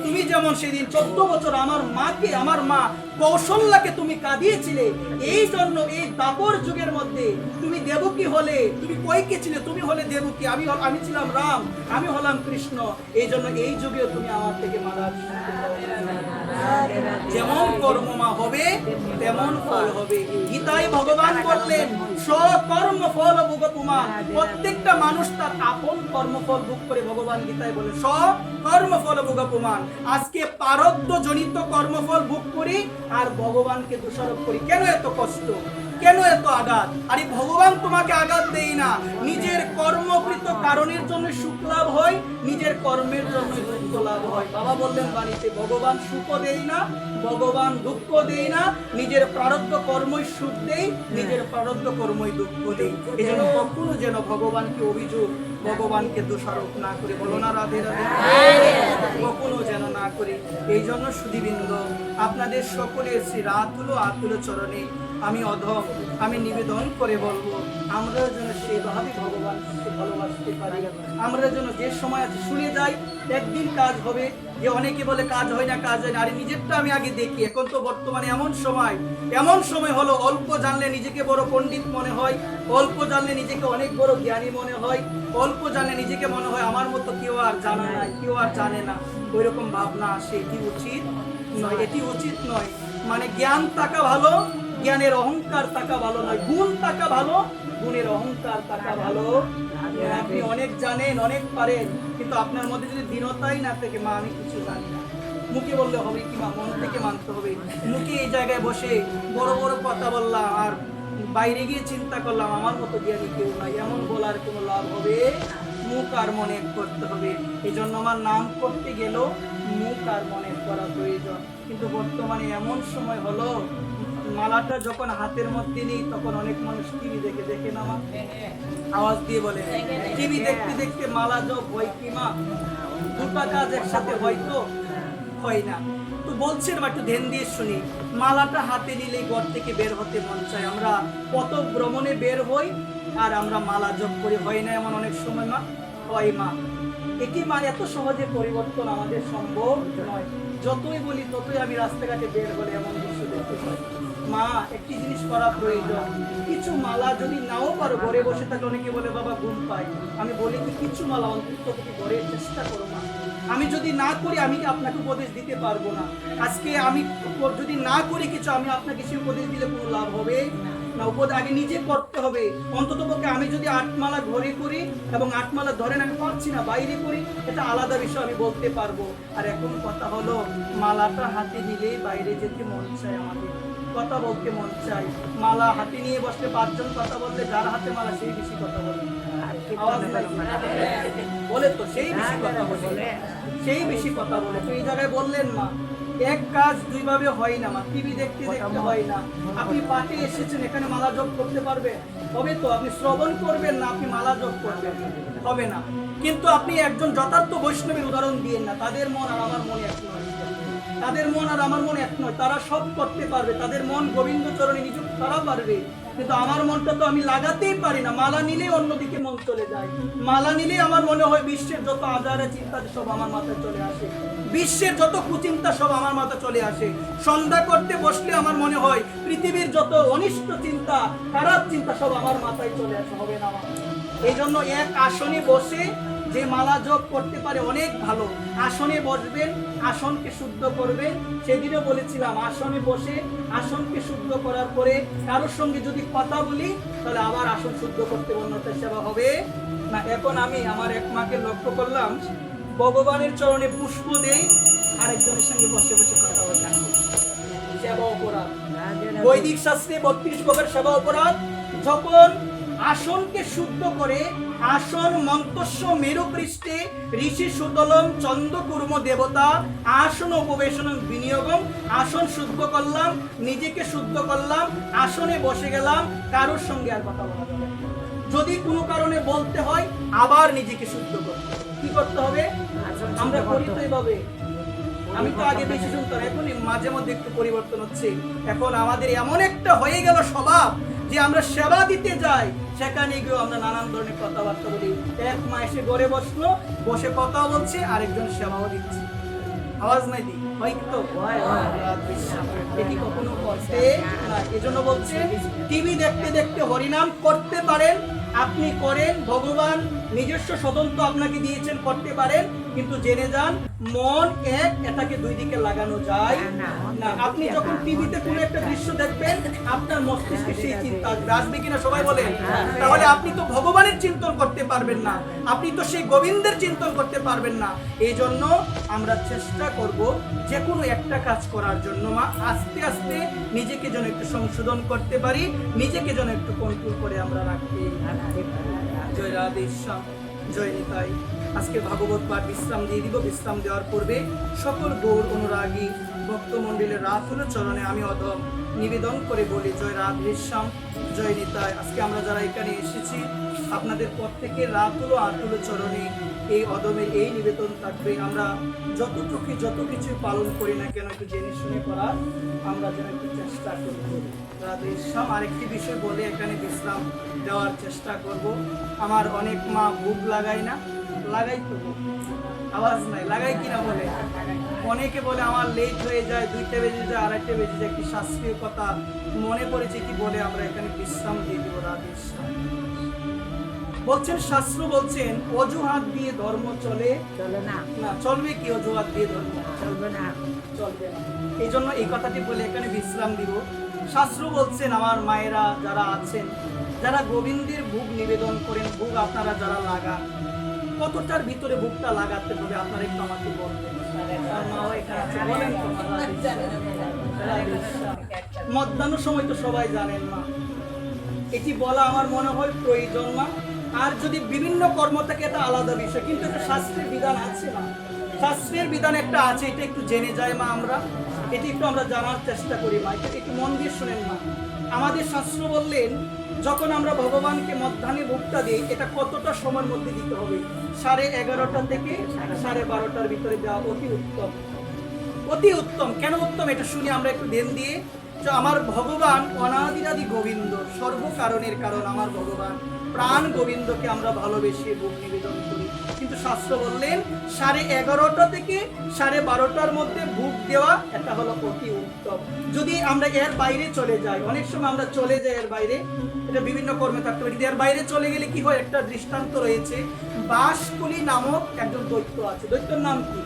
তুমি যেমন সেদিন 14 বছর আমার মাকে, আমার মা কৌশল্যাকে তুমি কাঁদিয়েছিলে, এই জন্য এই দাপর যুগের মধ্যে তুমি দেবকী হলে, তুমি কৈকেয়ী ছিলে, তুমি হলে দেবকী, আমি ছিলাম রাম, আমি হলাম কৃষ্ণ, এই জন্য এই যুগেও তুমি আমার থেকে মারা। যেমন কর্ম মা হবে তেমন ফল হবে। গীতায় ভগবান বললেন, সকর্ম ফল ভোগ তোমার, প্রত্যেকটা মানুষ তার আপন কর্মফল ভোগ করে। ভগবান গীতায় বলে, সকর্ম ফল ভোগ প্রমাণ। আজকে প্রারব্ধ জনিত কর্মফল ভোগ করি আর ভগবানকে দোষারোপ করি। কেন এত কষ্ট, কেন এত আঘাত? আরে ভগবান তোমাকে আঘাত দেই না, নিজের কর্মকৃত কারণের জন্য সুখ লাভ হয়, নিজের কর্মের জন্য দুঃখ লাভ হয়। বাবা বললেন বাণীতে, ভগবান সুখ দেই না, ভগবান দুঃখ দেই না, নিজের প্রারব্ধ কর্মই সুখ দেই, নিজের প্রারব্ধ কর্মই দুঃখ দেই। এই জন্য কখনো যেন ভগবানকে অভিযোগ, ভগবানকে দোষারোপ না করে, বলো না রাধে রাধে, কখনো যেন না করি। এই জন্য সুধীবৃন্দ, আপনাদের সকলের শ্রী আতুল চরণে আমি অধম, আমি নিবেদন করে বলবো, আমরা যেন সেইভাবে ভগবানকে ভালোবাসতে পারি। আমরা যেন যে সময় আছে শুনে যাই, একদিন কাজ হবে। যে অনেকে বলে কাজ হয় না, কাজ হয় না, আরে নিজেরটা আমি আগে দেখি। এখন তো বর্তমানে এমন সময় হলো, অল্প জানলে নিজেকে বড় পণ্ডিত মনে হয়, অল্প জানলে নিজেকে অনেক বড় জ্ঞানী মনে হয়, অল্প জানলে নিজেকে মনে হয় আমার মতো কেউ আর জানা নাই, কেউ আর জানে না, ওইরকম ভাবনা আসে। এটি উচিত নয়, এটি উচিত নয়। মানে জ্ঞান থাকা ভালো, জ্ঞানের অহংকার থাকা ভালো নয়। গুণ থাকা ভালো, গুণের অহংকার থাকা ভালো। আপনি অনেক জানেন, অনেক পারেন, কিন্তু আপনার মধ্যে যদি দীনতাই না থাকে, মা আমি কিছু জানি না, মুখে বললে হবে কি মা, মন থেকে মানতে হবে। মুখে এই জায়গায় বসে বড় বড় কথা বললাম আর বাইরে গিয়ে চিন্তা করলাম আমার মতো জ্ঞানী কেউ নাই, এমন বলার কোনো লাভ হবে? মুখ আর মনে করতে হবে। এই জন্য আমার নাম করতে গেলেও মুখ আর মনে করা প্রয়োজন। কিন্তু বর্তমানে এমন সময় হলো, মালাটা যখন হাতের মধ্যে নেই তখন অনেক মানুষ টিভি দেখে না মা, আওয়াজ দিয়ে বলে, টিভি দেখতে দেখতে মালা যোগ হয় কি মা? দুটা কাজ একসাথে হয়তো হয় না। তো বলছেন একটু ধ্যান দিয়ে শুনি, মালাটা হাতে নিলে ঘর থেকে বের হতে মন চায়। আমরা কত ভ্রমণে বের হই আর আমরা মালা জপ করি, হয় না এমন অনেক সময় মা? হয় মা। এটি মানে এত সহজে পরিবর্তন আমাদের সম্ভব নয়। যতই বলি ততই আমি রাস্তাঘাটে বের হলে এমন দৃশ্য দেখতে পাই। মা একটি জিনিস করা প্রয়োজন, কিছু মালা যদি নাও পারো, ঘরে বসে থাকলে অনেকে বলে বাবা ঘুম পাই, আমি বলি কি কিছু মালা অন্তত ঘরে চেষ্টা করো মা। আমি যদি না করি আমি কি আপনাকে উপদেশ দিতে পারবো না। আজকে আমি যদি না করি কিছু, আমি আপনাকে সে উপদেশ দিলে কোনো লাভ হবে না। উপদেশ আগে নিজে করতে হবে। অন্তত পক্ষে আমি যদি 8 মালা ঘরে করি এবং 8 মালা ধরেন আমি পারছি না, বাইরে করি, এটা আলাদা বিষয়, আমি বলতে পারবো। আর এখন কথা হলো, মালাটা হাতে নিলে বাইরে যেতে মন চায়, আমাদের কথা বলতে মন চায়। মালা হাতে নিয়ে বসলে 5 জন কথা বললে যার হাতে মালা সেই বেশি কথা বলে, বলে তো সেই বেশি কথা বলে, সেই বেশি কথা বলে। তো এই জায়গায় বললেন মা, এক কাজ দুই ভাবে হয় না মা, টিভি দেখতে দেখতে হয় না। আপনি পাঠে এসেছেন, এখানে মালা জপ করতে পারবে? হবে তো। আপনি শ্রবণ করবেন না, আপনি মালা জপ করবেন, হবে না। কিন্তু আপনি একজন যথার্থ বৈষ্ণবের উদাহরণ দিয়েন না, তাদের মন আর আমার মন এক নয়, তাদের মন আর আমার মন এক নয়। তারা সব করতে পারবে, তাদের মন গোবিন্দ চরণে নিযুক্ত, তারা পারবে, কিন্তু আমার মনটা তো আমি লাগাতেই পারি না। মালা নিলেই অন্যদিকে মন চলে যায়। মালা নিলেই আমার মনে হয় বিশ্বের যত আজারে চিন্তা সব আমার মাথায় চলে আসে, বিশ্বের যত কুচিন্তা সব আমার মাথায় চলে আসে। সন্ধ্যা করতে বসলে আমার মনে হয় পৃথিবীর যত অনিষ্ট চিন্তা, খারাপ চিন্তা সব আমার মাথায় চলে আসে। হবে না আমার? এই জন্য এক আসনে বসে যে মালা জপ করতে পারে অনেক ভালো। আসনে বসবেন, আসনকে শুদ্ধ করবেন। সেদিনও বলেছিলাম, আসনে বসে আসনকে শুদ্ধ করার পরে কারোর সঙ্গে যদি কথা বলি তাহলে আবার আসন শুদ্ধ করতে অন্যতার সেবা হবে না। এখন আমি আমার এক মাকে লক্ষ্য করলাম, ভগবানের চরণে পুষ্প দেই, আরেকজনের সঙ্গে বসে বসে কথা বলি। সেবা অপরাধ। বৈদিক শাস্ত্রে 32 প্রকার সেবা অপরাধ। যখন আসনকে শুদ্ধ করে আসন মন্তস্য মেরুপৃষ্ঠে ঋষি সুতলম চন্দ্রকুর্ম দেবতা আসন উপবেশন বিনিয়োগম, আসন শুদ্ধ করলাম, নিজেকে শুদ্ধ করলাম, আসনে বসে গেলাম, কারোর সঙ্গে আর কথা বলা যাবে না। যদি কোনো কারণে বলতে হয় আবার নিজেকে শুদ্ধ করতে হবে। কি করতে হবে? আমরা করি তো এইভাবে। আমি তো আগে বেশি শুনতাম, এখন মাঝে মধ্যে একটু পরিবর্তন হচ্ছে। এখন আমাদের এমন একটা হয়ে গেল স্বভাব যে আমরা সেবা দিতে যাই, সেখানে গিয়েও আমরা নানান ধরনের কথাবার্তা বলি। এক মা এসে ঘরে বসলো, বসে কথা বলছে, আরেকজন সেবাও দিচ্ছে। আওয়াজ নাই দি হয়তো এটি কখনো করতে না। এজন্য বলছে টিভি দেখতে দেখতে হরিনাম করতে পারেন, আপনি করেন, ভগবান নিজস্ব স্বতন্ত্র আপনাকে দিয়েছেন, করতে পারেন, কিন্তু জেনে যান মন এক, এটাকে দুই দিকে লাগানো যায় না। আপনি যখন টিভিতে কোনো একটা দৃশ্য দেখবেন আপনার মস্তিষ্কে সেই চিন্তা আসবে কিনা সবাই বলেন? তাহলে আপনি তো ভগবানের চিন্তন করতে পারবেন না, আপনি তো সেই গোবিন্দের চিন্তন করতে পারবেন না। এই জন্য আমরা চেষ্টা করব যে কোনো একটা কাজ করার জন্য মা আস্তে আস্তে নিজেকে যেন একটু সংশোধন করতে পারি, নিজেকে যেন একটু কন্ট্রোল করে আমরা রাখতে পারি। জয় রাধেশ্যাম, জয় নিতাই। আজকে ভাগবত পাঠ বিশ্রাম দিয়ে দিব। বিশ্রাম দেওয়ার পূর্বে সকল গৌর অনুরাগী ভক্তমণ্ডলের রাতুল চরণে আমি অধম নিবেদন করে বলি, জয় রাধেশ্যাম, জয় নিতাই। আজকে আমরা যারা এখানে এসেছি আপনাদের প্রত্যেকে রাতুল ও আতুল চরণে এই অধমের এই নিবেদন থাকবে, আমরা যত কিছু পালন করি না কেন একটু জেনে শুনে করার আমরা যেন একটু চেষ্টা করব। রাধেশ্যাম। আরেকটি বিষয় বলে এখানে বিশ্রাম দেওয়ার চেষ্টা করব। আমার অনেক মা ভুক লাগায় না, লাগাই তো, আওয়াজ নাই, লাগাই কিনা বলে? অনেকে বলে আমার লেট হয়ে যায়, 2টা বেজে যায়, 2:30 বেজে যায়। একটি শাস্ত্রীয় কথা মনে পড়েছে কি বলে আমরা এখানে বিশ্রাম দিয়ে দিব। রাধেশ্যাম। বলছেন শাস্ত্র বলছেন অজুহাত দিয়ে ধর্ম চলে না। না চলবে কি? অজুহাত দিয়ে ধর্ম চলবে না, চলবে না। এই জন্য এই কথাটি বলে এখানে বিশ্রাম দিব। শাস্ত্র বলছেন আমার মায়েরা যারা আছেন, যারা গোবিন্দের ভোগ নিবেদন করেন, ভোগ আপনারা যারা লাগান, কতটার ভিতরে ভোগটা লাগাতে হবে আপনারা একটু আমাকে বলবেন। মধ্যাহ্ন সময় তো সবাই জানেন না, এটি বলা আমার মনে হয় প্রয়োজন না। আর যদি বিভিন্ন কর্ম থাকে এটা আলাদা বিষয়, কিন্তু একটা শাস্ত্রের বিধান আছে না, শাস্ত্রের বিধান একটা আছে, এটা একটু জেনে যায় মা। আমরা এটি একটু আমরা জানার চেষ্টা করি মা, এটা একটু মন দিয়ে শুনেন মা। আমাদের শাস্ত্র বললেন যখন আমরা ভগবানকে মধ্যাহ্নে ভোগটা দিই, এটা কতটা সময়ের মধ্যে দিতে হবে? 11:30 থেকে 12:30 ভিতরে দেওয়া অতি উত্তম, অতি উত্তম। কেন উত্তম এটা শুনি আমরা একটু ধ্যান দিয়ে। আমার ভগবান অনাদিরাদি গোবিন্দ, সর্বকারণের কারণ আমার ভগবান প্রাণ গোবিন্দকে আমরা ভালোবেসে ভোগ নিবেদন করি, কিন্তু শাস্ত্র বললেন 11:30 থেকে 12:30 মধ্যে ভোগ দেওয়া এটা হলো অতি উত্তম। যদি আমরা এর বাইরে চলে যাই, অনেক সময় আমরা চলে যাই এর বাইরে, এটা বিভিন্ন কর্মে থাকতে পারি, এর বাইরে চলে গেলে কি হয়? একটা দৃষ্টান্ত রয়েছে, বাসকুলি নামক একজন দৈত্য আছে। দৈত্যর নাম কি?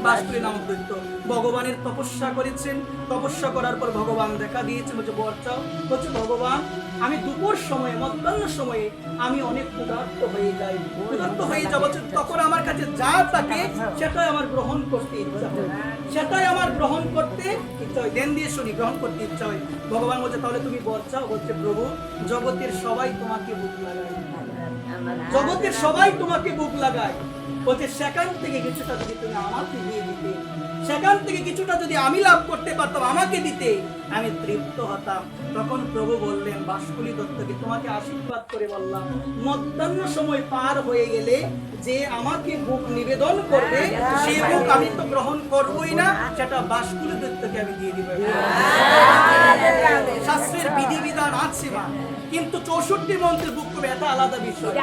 বাসকুলি নামক দৈত্য ভগবানের তপস্যা করেছেন। তপস্যা করার পর ভগবান দেখা দিয়েছেন, বলছে বর চাও। বলছে ভগবান আমি দুপুর সময়ে, মধ্যাহ্ন সময়ে আমি অনেক ক্ষুধার্ত হয়ে যাই, ক্ষুধার্ত হয়ে যাবো, তখন আমার কাছে যা থাকে সেটাই আমার গ্রহণ করতে ইচ্ছা হয়, সেটাই আমার গ্রহণ করতে ইচ্ছা হয়। ধ্যান দিয়ে শুনি, গ্রহণ করতে ইচ্ছা হয়। ভগবান বলছে তাহলে তুমি বর চাও। বলছে প্রভু জগতের সবাই তোমাকে বুক লাগায়, জগতের সবাই তোমাকে বুক লাগায়। বলছে সেখান থেকে কিছুটা যদি তুমি আমাকে দিয়ে দিতে, সেখান থেকে কিছুটা যদি আমি লাভ করতে পারতাম, আমাকে দিতে, আমি তৃপ্ত হতাম। তখন প্রভু বললেন বাসকুলি দত্তকে, তোমাকে আশীর্বাদ করে বললাম মধ্যাহ্ন সময় পার হয়ে গেলে যে আমাকে ভোগ নিবেদন করবে সেই ভোগ আমি তো গ্রহণ করবই না, সেটা বাসকুলি দত্তকে আমি দিয়ে দিব। শাস্ত্রের বিধিবিধান আছে মা, কিন্তু 64 মন্ত্রের বুক করবে এটা আলাদা বিষয়।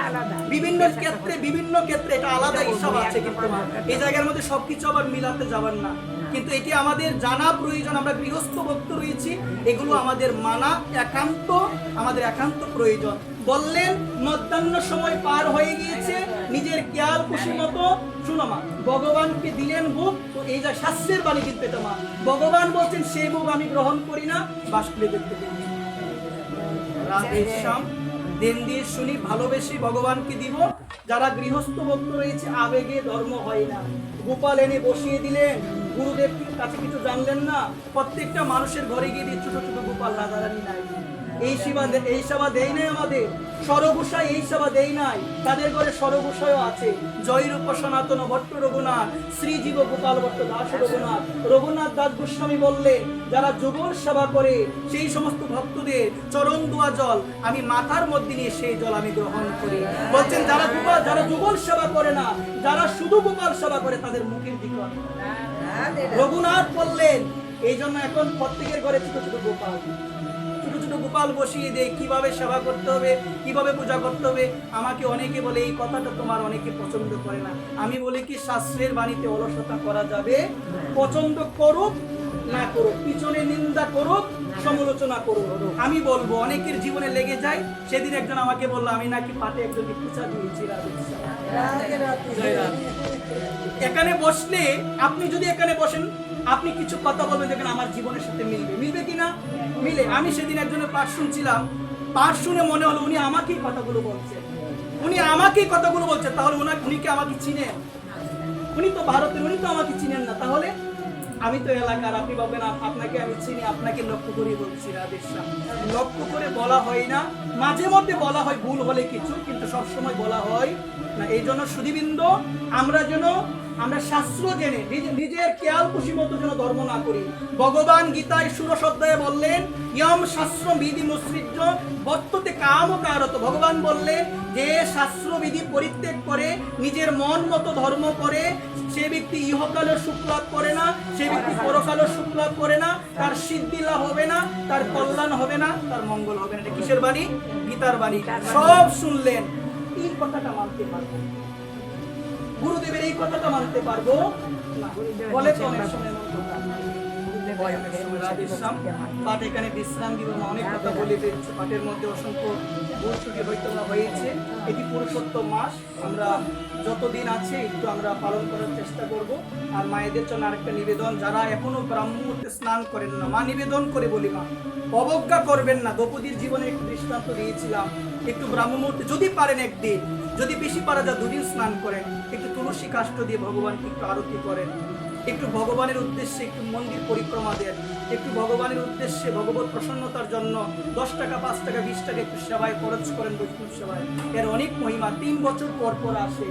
বিভিন্ন ক্ষেত্রে এটা আলাদা হিসাব আছে, কিন্তু মা এই জায়গার মধ্যে সবকিছু আবার মিলাতে যাবেন না। কিন্তু এটি আমাদের জানা প্রয়োজন। আমরা গৃহস্থ ভক্ত রয়েছি, এগুলো আমাদের মানা আমাদের একান্ত প্রয়োজন। বললেন মধ্যাহ্ন সময় পার হয়ে গিয়েছে, নিজের খেয়াল খুশি মতো শুনো মা, ভগবানকে দিলেন ভোগ। তো এই যা শাস্ত্রের বাণী, কিন্তু এটা মা ভগবান বলছেন সেই ভোগ আমি গ্রহণ করি না, বাস খুলে দেখতে দিন। রাধে শ্যাম, দেন দিয়ে শুনি, ভালোবেসে ভগবানকে দিব। যারা গৃহস্থ ভক্ত রয়েছে, আবেগে ধর্ম হয় না। গোপাল এনে বসিয়ে দিলেন, গুরুদেব কাছে কিছু জানলেন না। প্রত্যেকটা মানুষের ঘরে গিয়ে দিয়ে ছোট ছোট গোপাল, রাধারানী নাই। এই সেবা দেই নাই আমাদের সরগোসাই, এই সেবা দেই নাই। তাদের ঘরে সরগোসাইও আছে। জয়রূপ সনাতন ভট্ট রঘুনাথ, শ্রীজীব গোপাল ভট্ট দাস রঘুনাথ। রঘুনাথ দাস গোস্বামী বললেন, যারা যুগল সেবা করে সেই সমস্ত ভক্তদের চরণ দোয়া জল আমি মাথার মধ্যে নিয়ে সেই জল আমি গ্রহণ করি। বলছেন যারা যুগল সেবা করে না, যারা শুধু গোপাল সেবা করে তাদের মুখের দিকে রঘুনাথ বললেন। এই জন্য এখন প্রত্যেকের ঘরে ছোট ছোট গোপাল বসিয়ে দেয়। কিভাবে সেবা করতে হবে, কিভাবে পূজা করতে হবে। আমাকে অনেকে বলে এই কথাটা তোমার অনেকে পছন্দ করে না। আমি বলি কি, শাস্ত্রের বাণীতে অলসতা করা যাবে? পছন্দ করুক না করুক, পিছনে নিন্দা করুক, সমালোচনা করুক, আমি বলবো অনেকের জীবনে লেগে যায়। সেদিন একজন আমাকে বললো, আমি নাকি পাটে একজনকে পিছা দিয়েছি। এখানে বসলে, আপনি যদি এখানে বসেন, আপনি কিছু কথা বলবেন, দেখেন আমার জীবনের সাথে মিলবে কিনা। মিলে। আমি সেদিন একজনের পাঠ শুনছিলাম, পাঠ শুনে মনে হলো উনি আমাকেই কথাগুলো বলছেন। তাহলে উনি কি আমাকে চিনেন? উনি তো ভারতের, উনি তো আমাকে চিনেন না। তাহলে আমি তো এলাকার, আপনি বলবেন আপনাকে আমি চিনি, আপনাকে লক্ষ্য করে বলছি। রাধেশ্যাম, লক্ষ্য করে বলা হয় না, মাঝে মধ্যে বলা হয় ভুল হলে কিছু, কিন্তু সবসময় বলা হয় না। এই জন্য সুধীবৃন্দ, আমরা শাস্ত্র জেনে নিজের খেয়াল খুশি মতো যেন ধর্ম না করি। ভগবান গীতায় ষোড়শ অধ্যায়ে বললেন, ইয়ম শাস্ত্র বিধি মুসৃজ্য বর্ততে কাম কারত। ভগবান বললেন, যে শাস্ত্র বিধি পরিত্যাগ করে নিজের মন মতো ধর্ম করে, সে ব্যক্তি ইহকালের সুখ লাভ করে না, সে ব্যক্তি পরকালের সুখ লাভ করে না, তার সিদ্ধি লাভ হবে না, তার কল্যাণ হবে না, তার মঙ্গল হবে না। এটা কিসের বাণী? গীতার বাণী। সব শুনলেন, এই কথাটা মানতে পারবো, গুরুদেবের এই কথাটা মানতে পারবো না। বলে তো অনেক সময় পাঠ এখানে বিশ্রাম দিব না, অনেক কথা বলে ফেলছে। পাঠের মধ্যে অসংখ্য ভুল ত্রুটি হয়তো হয়েছে। এটি পুরুষোত্তম মাস, আমরা যতদিন আছে একটু আমরা পালন করার চেষ্টা করব। আর মায়েদের জন্য আরেকটা নিবেদন, যারা এখনো ব্রাহ্ম মুহূর্তে স্নান করেন না, মা নিবেদন করে বলি, মা অবজ্ঞা করবেন না। দ্রৌপদীর জীবনে একটু দৃষ্টান্ত দিয়েছিলাম, একটু ব্রাহ্ম মুহূর্তে যদি পারেন একদিন, যদি বেশি পারা যায় দুদিন স্নান করেন, একটু তুলসী কাষ্ঠ দিয়ে ভগবানকে একটু আরতি করেন, একটু ভগবানের উদ্দেশ্যে একটু মন্দির পরিক্রমা দেন, একটু ভগবানের উদ্দেশ্যে ভগবত প্রসন্নতার জন্য 10 টাকা 5 টাকা 20 টাকা একটু সেবায় খরচ করেন, বৈষ্ণব সেবায়। এর অনেক মহিমা। 3 বছর পর পর আসে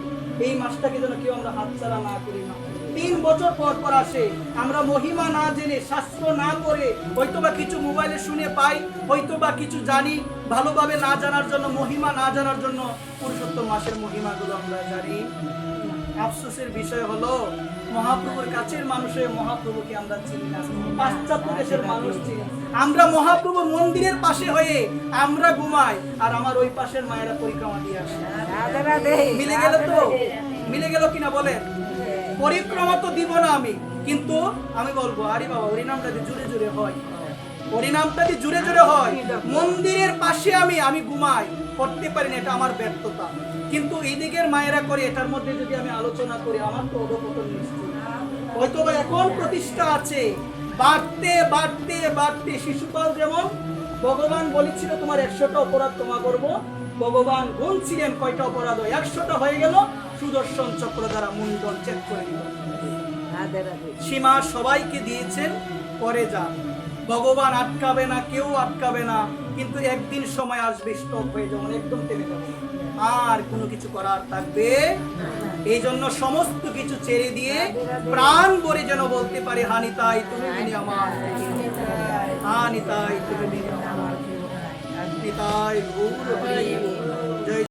এই মাসটাকে, যেন কেউ আমরা হাতছাড়া না করি না। 3 বছর পর পর আসে। আমরা মহিমা না জেনে, শাস্ত্র না করে, হয়তোবা কিছু মোবাইলে শুনে পাই, হয়তোবা কিছু জানি, ভালোভাবে না জানার জন্য, মহিমা না জানার জন্য পুরুষোত্তম মাসের মহিমাগুলো আমরা জানি। আফসোসের বিষয় হলো, মহাপ্রভুর কাছের মানুষ হয়ে মহাপ্রভুকে আমরা চিনি না। পাশ্চাত্য দেশের মানুষ চিনি। আমরা মহাপ্রভুর মন্দিরের পাশে হয়ে আমরা ঘুমাই, আর আমার ওই পাশের মায়েরা পরিক্রমা দিয়ে আসে। মিলে গেল কিনা বলেন? পরিক্রমা তো দিব না আমি, কিন্তু আমি বলবো, আরে বাবা, হরিনামটা যে জুড়ে জুড়ে হয়, হরিনামটা যে জুড়ে জুড়ে হয়, মন্দিরের পাশে আমি ঘুমাই, করতে পারি না, এটা আমার ব্যর্থতা। কিন্তু এই দিকের মায়েরা করে, এটার মধ্যে যদি আমি আলোচনা করি, আমার তো অধপতন নিশ্চিত। হয়তো এখন প্রতিষ্ঠা আছে, বাড়তে বাড়তে বাড়তে, শিশুপাল যেমন ভগবান বলেছিল তোমার 100টা অপরাধ ক্ষমা করবো, ভগবান গুনছিলেন কয়টা অপরাধ হয়, 100টা হয়ে গেল, সুদর্শন চক্র দ্বারা মুন্ডন চেক করে দিল। সীমা সবাইকে দিয়েছেন, করে যান। ভগবান আটকাবে না, কেউ আটকাবে না, কিন্তু একদিন সময় আসবে, স্টপ হয়ে যেমন একদম থেমে যাবে, আর কোনো কিছু করার থাকবে। এই জন্য সমস্ত কিছু ছেড়ে দিয়ে প্রাণ ভরে যেন বলতে পারে, হানিতাই তুমি বিনি আমার, হানিতাই তুমি বিনি আমার, নিতাই গৌর হরি।